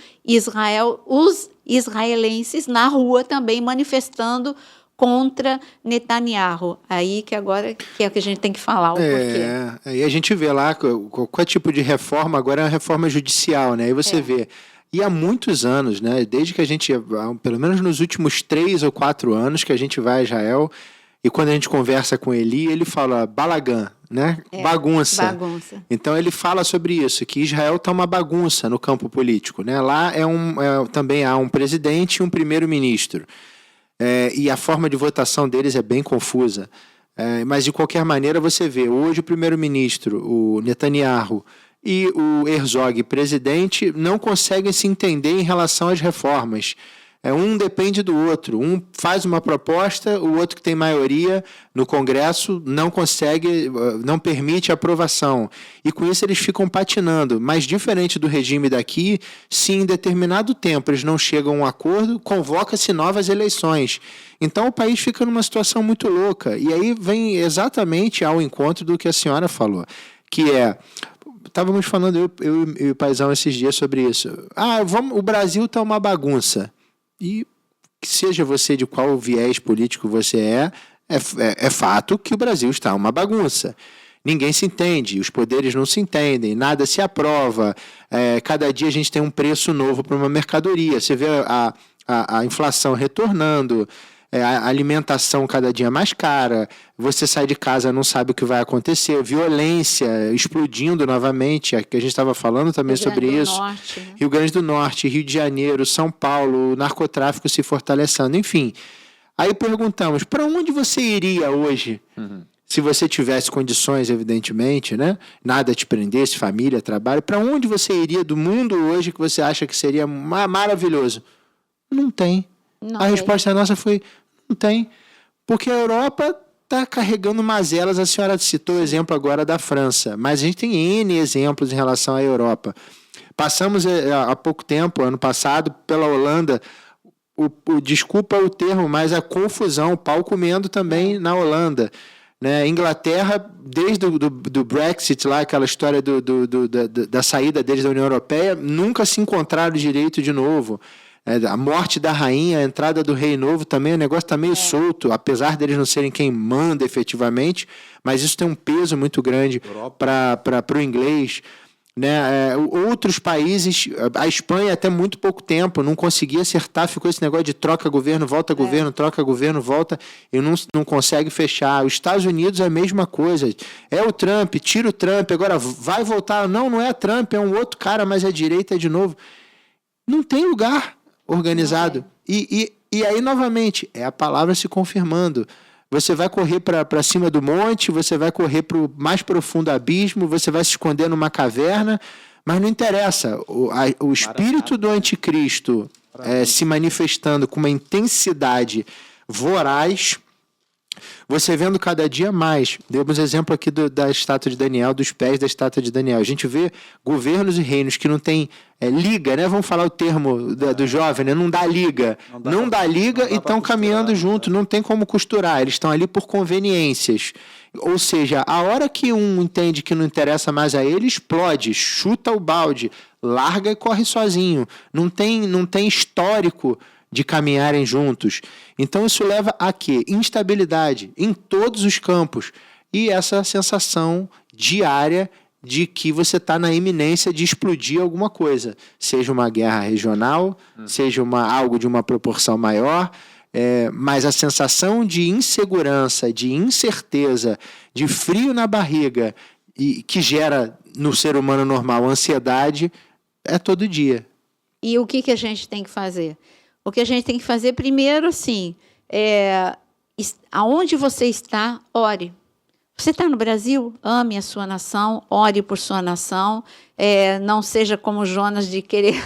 os israelenses na rua também manifestando contra Netanyahu. Aí que agora que é o que a gente tem que falar o porquê. Aí a gente vê lá qual tipo de reforma, agora é uma reforma judicial, né? Aí você vê. E há muitos anos, né? Desde que a gente, pelo menos nos últimos 3 ou 4 anos que a gente vai a Israel, e quando a gente conversa com ele fala balagã, né? Bagunça. Então ele fala sobre isso, que Israel está uma bagunça no campo político, né? Lá também há um presidente e um primeiro-ministro. E a forma de votação deles é bem confusa. Mas, de qualquer maneira, você vê hoje o primeiro-ministro, o Netanyahu, e o Herzog, presidente, não conseguem se entender em relação às reformas. Um depende do outro. Um faz uma proposta, o outro que tem maioria no Congresso não consegue, não permite a aprovação. E com isso eles ficam patinando. Mas diferente do regime daqui, se em determinado tempo eles não chegam a um acordo, convoca-se novas eleições. Então o país fica numa situação muito louca. E aí vem exatamente ao encontro do que a senhora falou, que estávamos falando, eu e o Paizão esses dias sobre isso. O Brasil está uma bagunça. E seja você de qual viés político você é fato que o Brasil está uma bagunça. Ninguém se entende, os poderes não se entendem, nada se aprova. Cada dia a gente tem um preço novo para uma mercadoria. Você vê a inflação retornando, a alimentação cada dia mais cara, você sai de casa, não sabe o que vai acontecer, violência explodindo novamente, que a gente estava falando também sobre isso. Norte, né? Rio Grande do Norte, Rio de Janeiro, São Paulo, o narcotráfico se fortalecendo, enfim. Aí perguntamos, para onde você iria hoje? Se você tivesse condições, evidentemente, né? Nada te prendesse, família, trabalho, para onde você iria do mundo hoje que você acha que seria maravilhoso? Não tem. A resposta nossa foi, não tem. Porque a Europa está carregando mazelas. A senhora citou o exemplo agora da França, mas a gente tem N exemplos em relação à Europa. Passamos há pouco tempo, ano passado, pela Holanda, desculpa o termo, mas a confusão, o pau comendo também na Holanda. Né? Inglaterra, desde do Brexit, lá, aquela história da saída deles da União Europeia, nunca se encontraram direito de novo. A morte da rainha, a entrada do rei novo também, o negócio está meio solto, apesar deles não serem quem manda efetivamente, mas isso tem um peso muito grande para o inglês. né? Outros países, a Espanha até muito pouco tempo não conseguia acertar, ficou esse negócio de troca governo, volta governo, troca governo, volta, e não consegue fechar. Os Estados Unidos é a mesma coisa, é o Trump, tira o Trump, agora vai voltar, não é Trump, é um outro cara, mas é direita de novo. Não tem lugar organizado. E aí, novamente, é a palavra se confirmando. Você vai correr para cima do monte, você vai correr para o mais profundo abismo, você vai se esconder numa caverna, mas não interessa. O espírito do anticristo se manifestando com uma intensidade voraz, você vendo cada dia mais. Demos exemplo aqui da estátua de Daniel, dos pés da estátua de Daniel. A gente vê governos e reinos que não têm liga, né? Vamos falar o termo do jovem, né? Não dá liga. Não dá liga e estão caminhando junto, não tem como costurar. Eles estão ali por conveniências. Ou seja, a hora que um entende que não interessa mais a ele, explode, chuta o balde, larga e corre sozinho. Não tem histórico de caminharem juntos. Então isso leva a quê? Instabilidade em todos os campos. E essa sensação diária de que você está na iminência de explodir alguma coisa. Seja uma guerra regional, seja algo de uma proporção maior, mas a sensação de insegurança, de incerteza, de frio na barriga, e que gera no ser humano normal ansiedade, é todo dia. E o que a gente tem que fazer? O que a gente tem que fazer primeiro, assim, aonde você está, ore. Você está no Brasil? Ame a sua nação, ore por sua nação. Não seja como Jonas de querer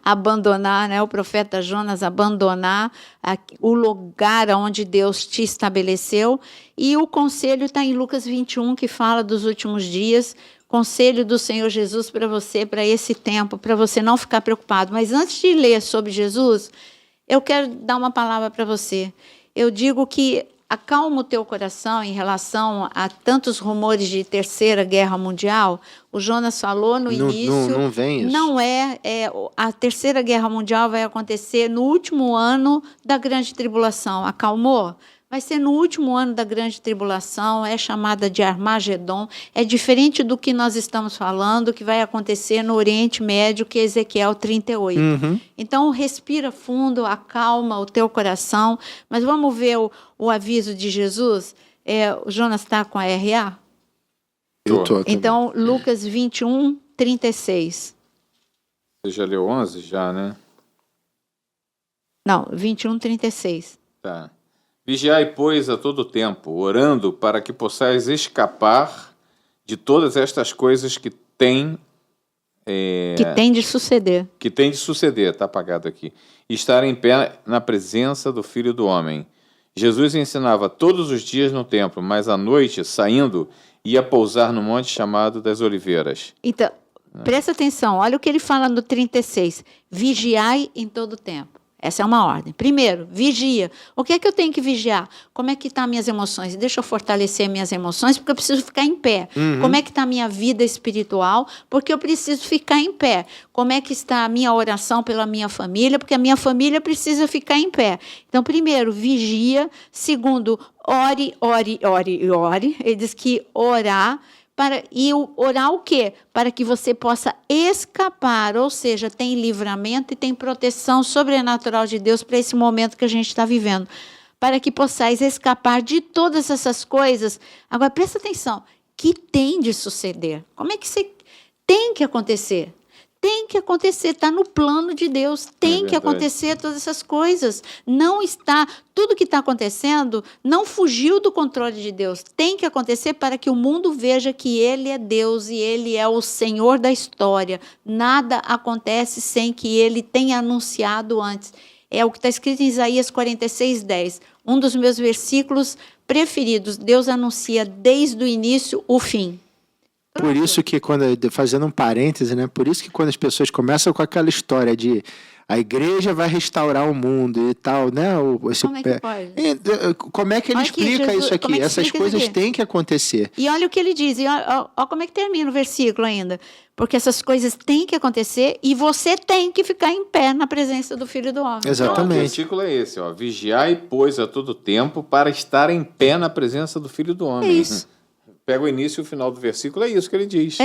abandonar, né? O profeta Jonas abandonar o lugar onde Deus te estabeleceu. E o conselho está em Lucas 21, que fala dos últimos dias. Conselho do Senhor Jesus para você, para esse tempo, para você não ficar preocupado. Mas antes de ler sobre Jesus, eu quero dar uma palavra para você. Eu digo que acalma o teu coração em relação a tantos rumores de terceira guerra mundial. O Jonas falou no início. Não vem isso. Não a terceira guerra mundial vai acontecer no último ano da grande tribulação. Acalmou? Vai ser no último ano da grande tribulação, é chamada de Armagedon, é diferente do que nós estamos falando, que vai acontecer no Oriente Médio, que é Ezequiel 38. Então, respira fundo, acalma o teu coração, mas vamos ver o aviso de Jesus. O Jonas está com a RA? Eu tô. Então, Lucas 21, 36. Você já leu 11 já, né? Não, 21, 36. Tá. Vigiai, pois, a todo tempo, orando para que possais escapar de todas estas coisas que têm... que tem de suceder. Que tem de suceder, está apagado aqui. E estar em pé na presença do Filho do Homem. Jesus ensinava todos os dias no templo, mas à noite, saindo, ia pousar no monte chamado das Oliveiras. Então, presta atenção, olha o que ele fala no 36. Vigiai em todo tempo. Essa é uma ordem. Primeiro, vigia. O que é que eu tenho que vigiar? Como é que estão minhas emoções? Deixa eu fortalecer minhas emoções, porque eu preciso ficar em pé. Como é que está a minha vida espiritual? Porque eu preciso ficar em pé. Como é que está a minha oração pela minha família? Porque a minha família precisa ficar em pé. Então, primeiro, vigia. Segundo, ore, ore, ore e ore. Ele diz que orar... E orar o quê? Para que você possa escapar, ou seja, tem livramento e tem proteção sobrenatural de Deus para esse momento que a gente está vivendo. Para que possais escapar de todas essas coisas. Agora, presta atenção, que tem de suceder. Como é que você tem que acontecer? Tem que acontecer, está no plano de Deus, tem que acontecer todas essas coisas. Não está, tudo que está acontecendo não fugiu do controle de Deus. Tem que acontecer para que o mundo veja que Ele é Deus e Ele é o Senhor da história. Nada acontece sem que Ele tenha anunciado antes. É o que está escrito em Isaías 46:10. Um dos meus versículos preferidos. Deus anuncia desde o início o fim. Por isso que, fazendo um parêntese, né? Por isso que quando as pessoas começam com aquela história de a igreja vai restaurar o mundo e tal, né? Como é que pode? Como é que ele explica isso aqui? Essas coisas têm que acontecer. E olha o que ele diz, e olha como é que termina o versículo ainda. Porque essas coisas têm que acontecer e você tem que ficar em pé na presença do Filho do Homem. Exatamente. Então, o versículo é esse, ó. Vigiai, pois, a todo tempo para estar em pé na presença do Filho do Homem. É isso. Pega o início e o final do versículo, é isso que ele diz.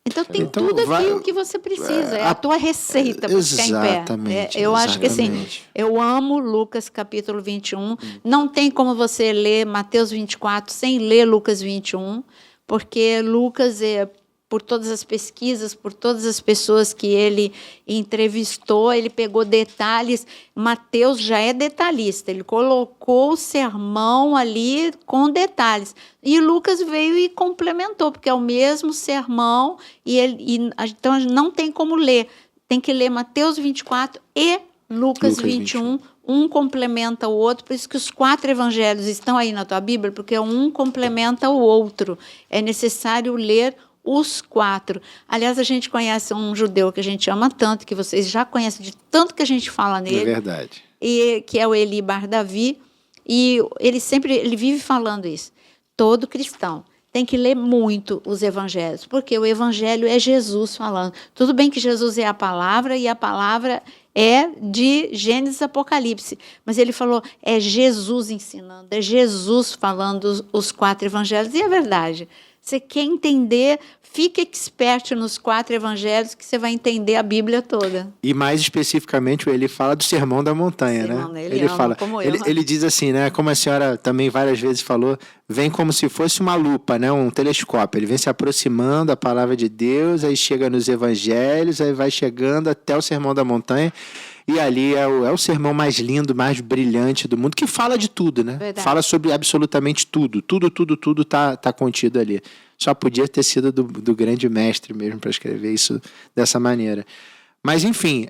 Então tem tudo aqui o que você precisa, é a tua receita para ficar em pé. Exatamente. Eu acho que assim, eu amo Lucas capítulo 21, não tem como você ler Mateus 24 sem ler Lucas 21, porque Lucas por todas as pesquisas, por todas as pessoas que ele entrevistou, ele pegou detalhes. Mateus já é detalhista, ele colocou o sermão ali com detalhes. E Lucas veio e complementou, porque é o mesmo sermão, então não tem como ler. Tem que ler Mateus 24 e Lucas 21. Um complementa o outro, por isso que os 4 evangelhos estão aí na tua Bíblia, porque um complementa o outro. É necessário ler os 4. Aliás, a gente conhece um judeu que a gente ama tanto, que vocês já conhecem de tanto que a gente fala nele. É verdade. E que é o Eli Bar Davi. E ele vive falando isso. Todo cristão tem que ler muito os evangelhos, porque o evangelho é Jesus falando. Tudo bem que Jesus é a palavra, e a palavra é de Gênesis Apocalipse. Mas ele falou, é Jesus ensinando, é Jesus falando os 4 evangelhos. E é verdade. Você quer entender, fica expert nos 4 evangelhos que você vai entender a Bíblia toda. E mais especificamente, ele fala do Sermão da Montanha, né? Ele diz assim, né? Como a senhora também várias vezes falou, vem como se fosse uma lupa, né? Um telescópio. Ele vem se aproximando da palavra de Deus, aí chega nos evangelhos, aí vai chegando até o Sermão da Montanha. E ali é o sermão mais lindo, mais brilhante do mundo, que fala de tudo, né? Verdade. Fala sobre absolutamente tudo. Tudo tá contido ali. Só podia ter sido do grande mestre mesmo para escrever isso dessa maneira. Mas, enfim,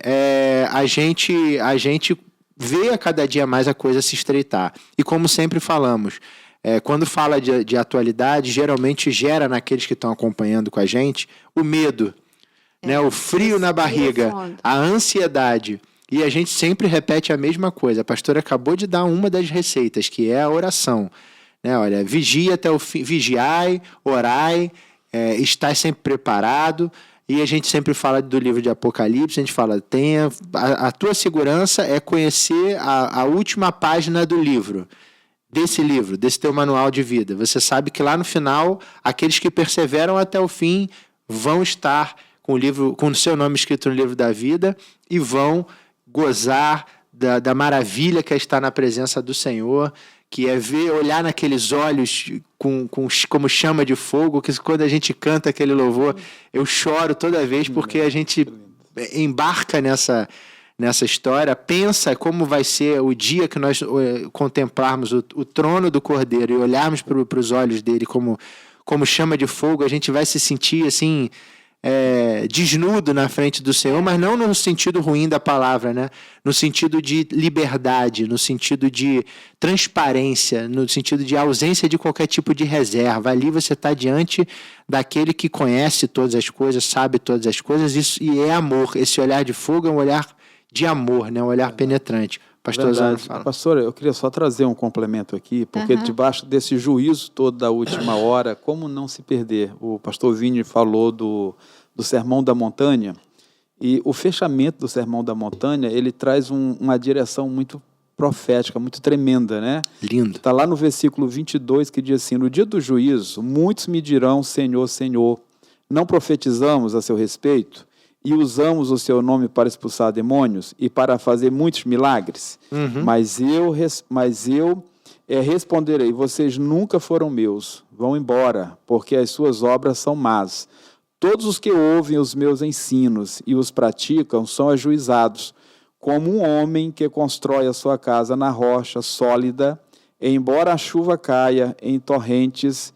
a gente vê a cada dia mais a coisa se estreitar. E como sempre falamos, quando fala de atualidade, geralmente gera naqueles que estão acompanhando com a gente o medo, né? O frio na barriga, a ansiedade. E a gente sempre repete a mesma coisa. A pastora acabou de dar uma das receitas, que é a oração. Né? Olha, vigia até o fim, vigiai, orai, estai sempre preparado. E a gente sempre fala do livro de Apocalipse, a gente fala, a tua segurança é conhecer a última página do livro, desse teu manual de vida. Você sabe que lá no final, aqueles que perseveram até o fim vão estar com o seu nome escrito no livro da vida e vão gozar da maravilha que é estar na presença do Senhor, que é olhar naqueles olhos como chama de fogo, que quando a gente canta aquele louvor, eu choro toda vez, porque a gente embarca nessa história, pensa como vai ser o dia que nós contemplarmos o trono do Cordeiro e olharmos para os olhos dele como chama de fogo, a gente vai se sentir assim, desnudo na frente do Senhor, mas não no sentido ruim da palavra, né? No sentido de liberdade, no sentido de transparência, no sentido de ausência de qualquer tipo de reserva. Ali você está diante daquele que conhece todas as coisas, sabe todas as coisas, e é amor. Esse olhar de fogo é um olhar de amor, né? Um olhar penetrante. Pastor Zano fala. Pastor, eu queria só trazer um complemento aqui, porque debaixo desse juízo todo da última hora, como não se perder? O pastor Vini falou do Sermão da Montanha, e o fechamento do Sermão da Montanha, ele traz uma direção muito profética, muito tremenda, né? Lindo. Está lá no versículo 22, que diz assim, no dia do juízo, muitos me dirão, Senhor, Senhor, não profetizamos a seu respeito? E usamos o seu nome para expulsar demônios e para fazer muitos milagres? Mas eu responderei, vocês nunca foram meus, vão embora, porque as suas obras são más. Todos os que ouvem os meus ensinos e os praticam são ajuizados, como um homem que constrói a sua casa na rocha sólida, e embora a chuva caia em torrentes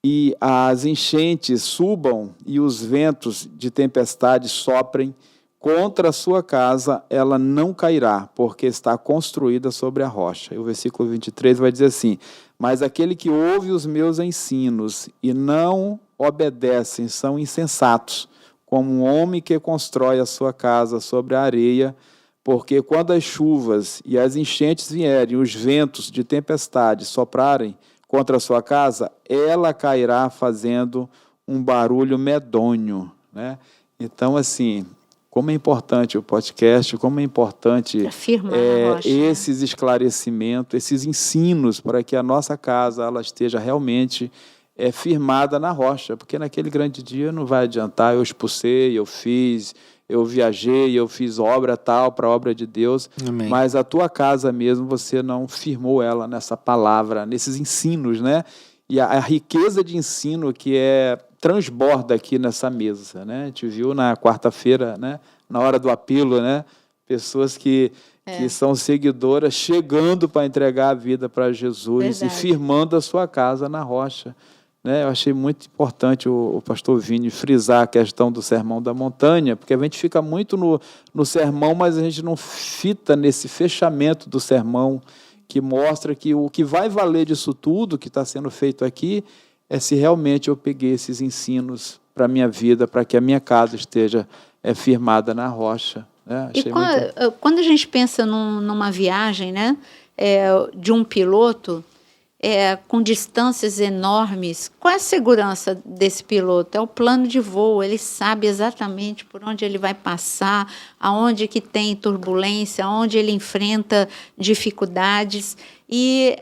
e as enchentes subam e os ventos de tempestade soprem contra a sua casa, ela não cairá, porque está construída sobre a rocha. E o versículo 23 vai dizer assim, mas aquele que ouve os meus ensinos e não obedecem são insensatos, como um homem que constrói a sua casa sobre a areia, porque quando as chuvas e as enchentes vierem, os ventos de tempestade soprarem contra a sua casa, ela cairá fazendo um barulho medonho, né? Então, assim, como é importante o podcast, como é importante esses esclarecimentos, esses ensinos para que a nossa casa ela esteja realmente firmada na rocha, porque naquele grande dia não vai adiantar, eu expulsei, eu fiz, eu viajei, eu fiz obra tal para a obra de Deus, Amém. Mas a tua casa mesmo, você não firmou ela nessa palavra, nesses ensinos, né? E a riqueza de ensino que transborda aqui nessa mesa, né? A gente viu na quarta-feira, né? Na hora do apelo, né? Pessoas que são seguidoras chegando para entregar a vida para Jesus. Verdade. E firmando a sua casa na rocha. Né? Eu achei muito importante o pastor Vini frisar a questão do Sermão da Montanha, porque a gente fica muito no sermão, mas a gente não fita nesse fechamento do sermão, que mostra que o que vai valer disso tudo que está sendo feito aqui é se realmente eu peguei esses ensinos para a minha vida, para que a minha casa esteja firmada na rocha. Né? E quando a gente pensa numa viagem, né, de um piloto, com distâncias enormes, qual é a segurança desse piloto? É o plano de voo, ele sabe exatamente por onde ele vai passar, aonde que tem turbulência, aonde ele enfrenta dificuldades. E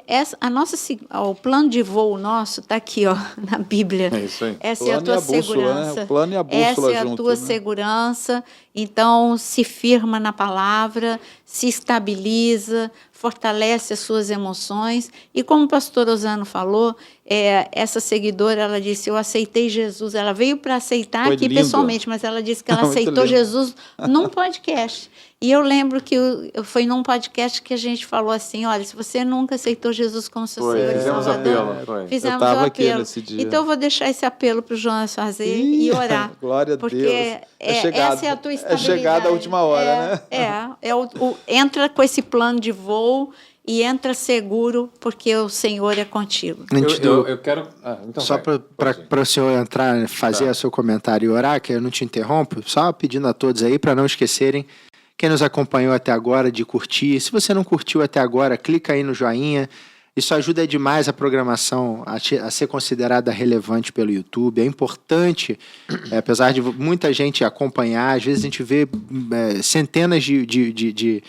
o plano de voo nosso está aqui, na Bíblia. É isso aí. Essa é a tua segurança. Né? O plano e a bússola Essa é a tua segurança. Então, se firma na palavra, se estabiliza, fortalece as suas emoções. E como o pastor Osano falou, essa seguidora, ela disse, eu aceitei Jesus. Ela veio para aceitar aqui pessoalmente, mas ela disse que ela aceitou Jesus num podcast. E eu lembro que foi num podcast que a gente falou assim, olha, se você nunca aceitou Jesus como seu Senhor e Salvador, fizemos o apelo. Então eu vou deixar esse apelo para o Jonas fazer e orar. Glória a Deus. Porque essa é a tua estabilidade. É chegada a última hora, né? Entra com esse plano de voo e entra seguro, porque o Senhor é contigo. Eu quero... então só para o senhor entrar, fazer o seu comentário e orar, que eu não te interrompo, só pedindo a todos aí para não esquecerem, quem nos acompanhou até agora, de curtir. Se você não curtiu até agora, clica aí no joinha. Isso ajuda demais a programação a ser considerada relevante pelo YouTube. É importante, apesar de muita gente acompanhar, às vezes a gente vê centenas de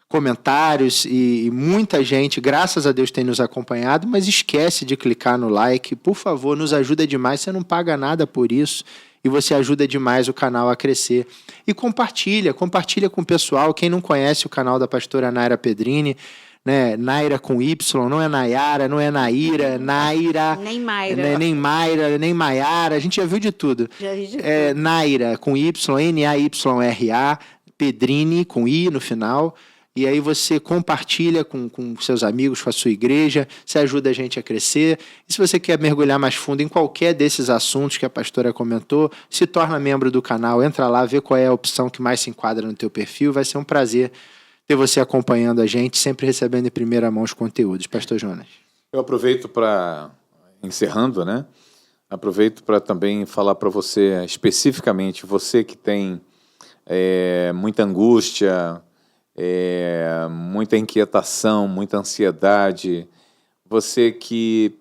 comentários e muita gente, graças a Deus, tem nos acompanhado, mas esquece de clicar no like. Por favor, nos ajuda demais. Você não paga nada por isso. E você ajuda demais o canal a crescer. E compartilha com o pessoal. Quem não conhece o canal da pastora Naira Pedrini, né? Naira com Y, não é Nayara, não é Naira, Naira. Nem Mayra. Nem Mayra, nem Maiara, a gente já viu de tudo. Naira com Y, N-A-Y-R-A, Pedrini com I no final. E aí você compartilha com seus amigos, com a sua igreja, você ajuda a gente a crescer. E se você quer mergulhar mais fundo em qualquer desses assuntos que a pastora comentou, se torna membro do canal, entra lá, vê qual é a opção que mais se enquadra no teu perfil. Vai ser um prazer ter você acompanhando a gente, sempre recebendo em primeira mão os conteúdos. Pastor Jonas. Eu aproveito para, encerrando, né? Aproveito para também falar para você, especificamente, você que tem muita angústia, muita inquietação, muita ansiedade, você que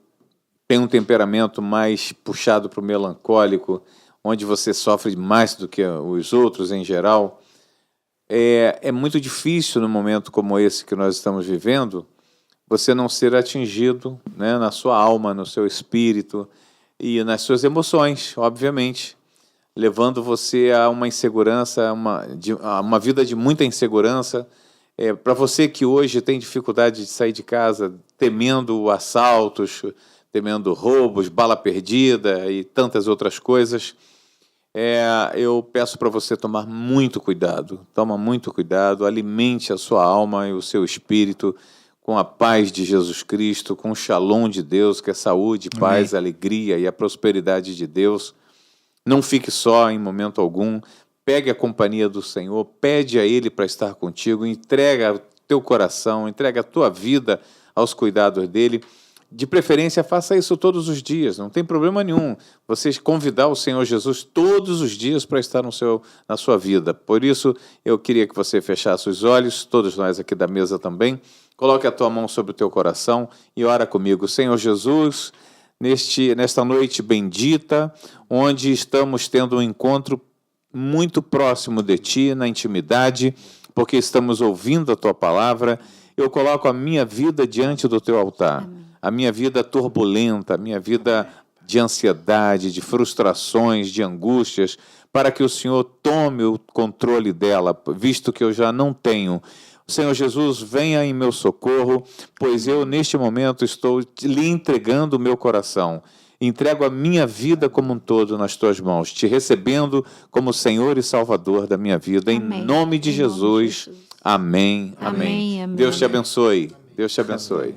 tem um temperamento mais puxado para o melancólico, onde você sofre mais do que os outros em geral, é muito difícil num momento como esse que nós estamos vivendo, você não ser atingido, né, na sua alma, no seu espírito e nas suas emoções, obviamente, levando você a uma insegurança, a uma vida de muita insegurança. Para você que hoje tem dificuldade de sair de casa, temendo assaltos, temendo roubos, bala perdida e tantas outras coisas, eu peço para você tomar muito cuidado. Toma muito cuidado, alimente a sua alma e o seu espírito com a paz de Jesus Cristo, com o shalom de Deus, que é saúde, paz, alegria e a prosperidade de Deus. Não fique só em momento algum, pegue a companhia do Senhor, pede a Ele para estar contigo, entrega o teu coração, entrega a tua vida aos cuidados dEle. De preferência, faça isso todos os dias, não tem problema nenhum. Você convidar o Senhor Jesus todos os dias para estar na sua vida. Por isso, eu queria que você fechasse os olhos, todos nós aqui da mesa também, coloque a tua mão sobre o teu coração e ora comigo. Senhor Jesus, nesta noite bendita, onde estamos tendo um encontro muito próximo de Ti, na intimidade, porque estamos ouvindo a Tua palavra, eu coloco a minha vida diante do Teu altar, a minha vida turbulenta, a minha vida de ansiedade, de frustrações, de angústias, para que o Senhor tome o controle dela, visto que eu já não tenho. Senhor Jesus, venha em meu socorro, pois eu, neste momento, estou lhe entregando o meu coração. Entrego a minha vida como um todo nas tuas mãos, te recebendo como Senhor e Salvador da minha vida. Amém. Em nome de Jesus. Amém. Amém. Amém. Amém. Deus te abençoe. Deus te abençoe.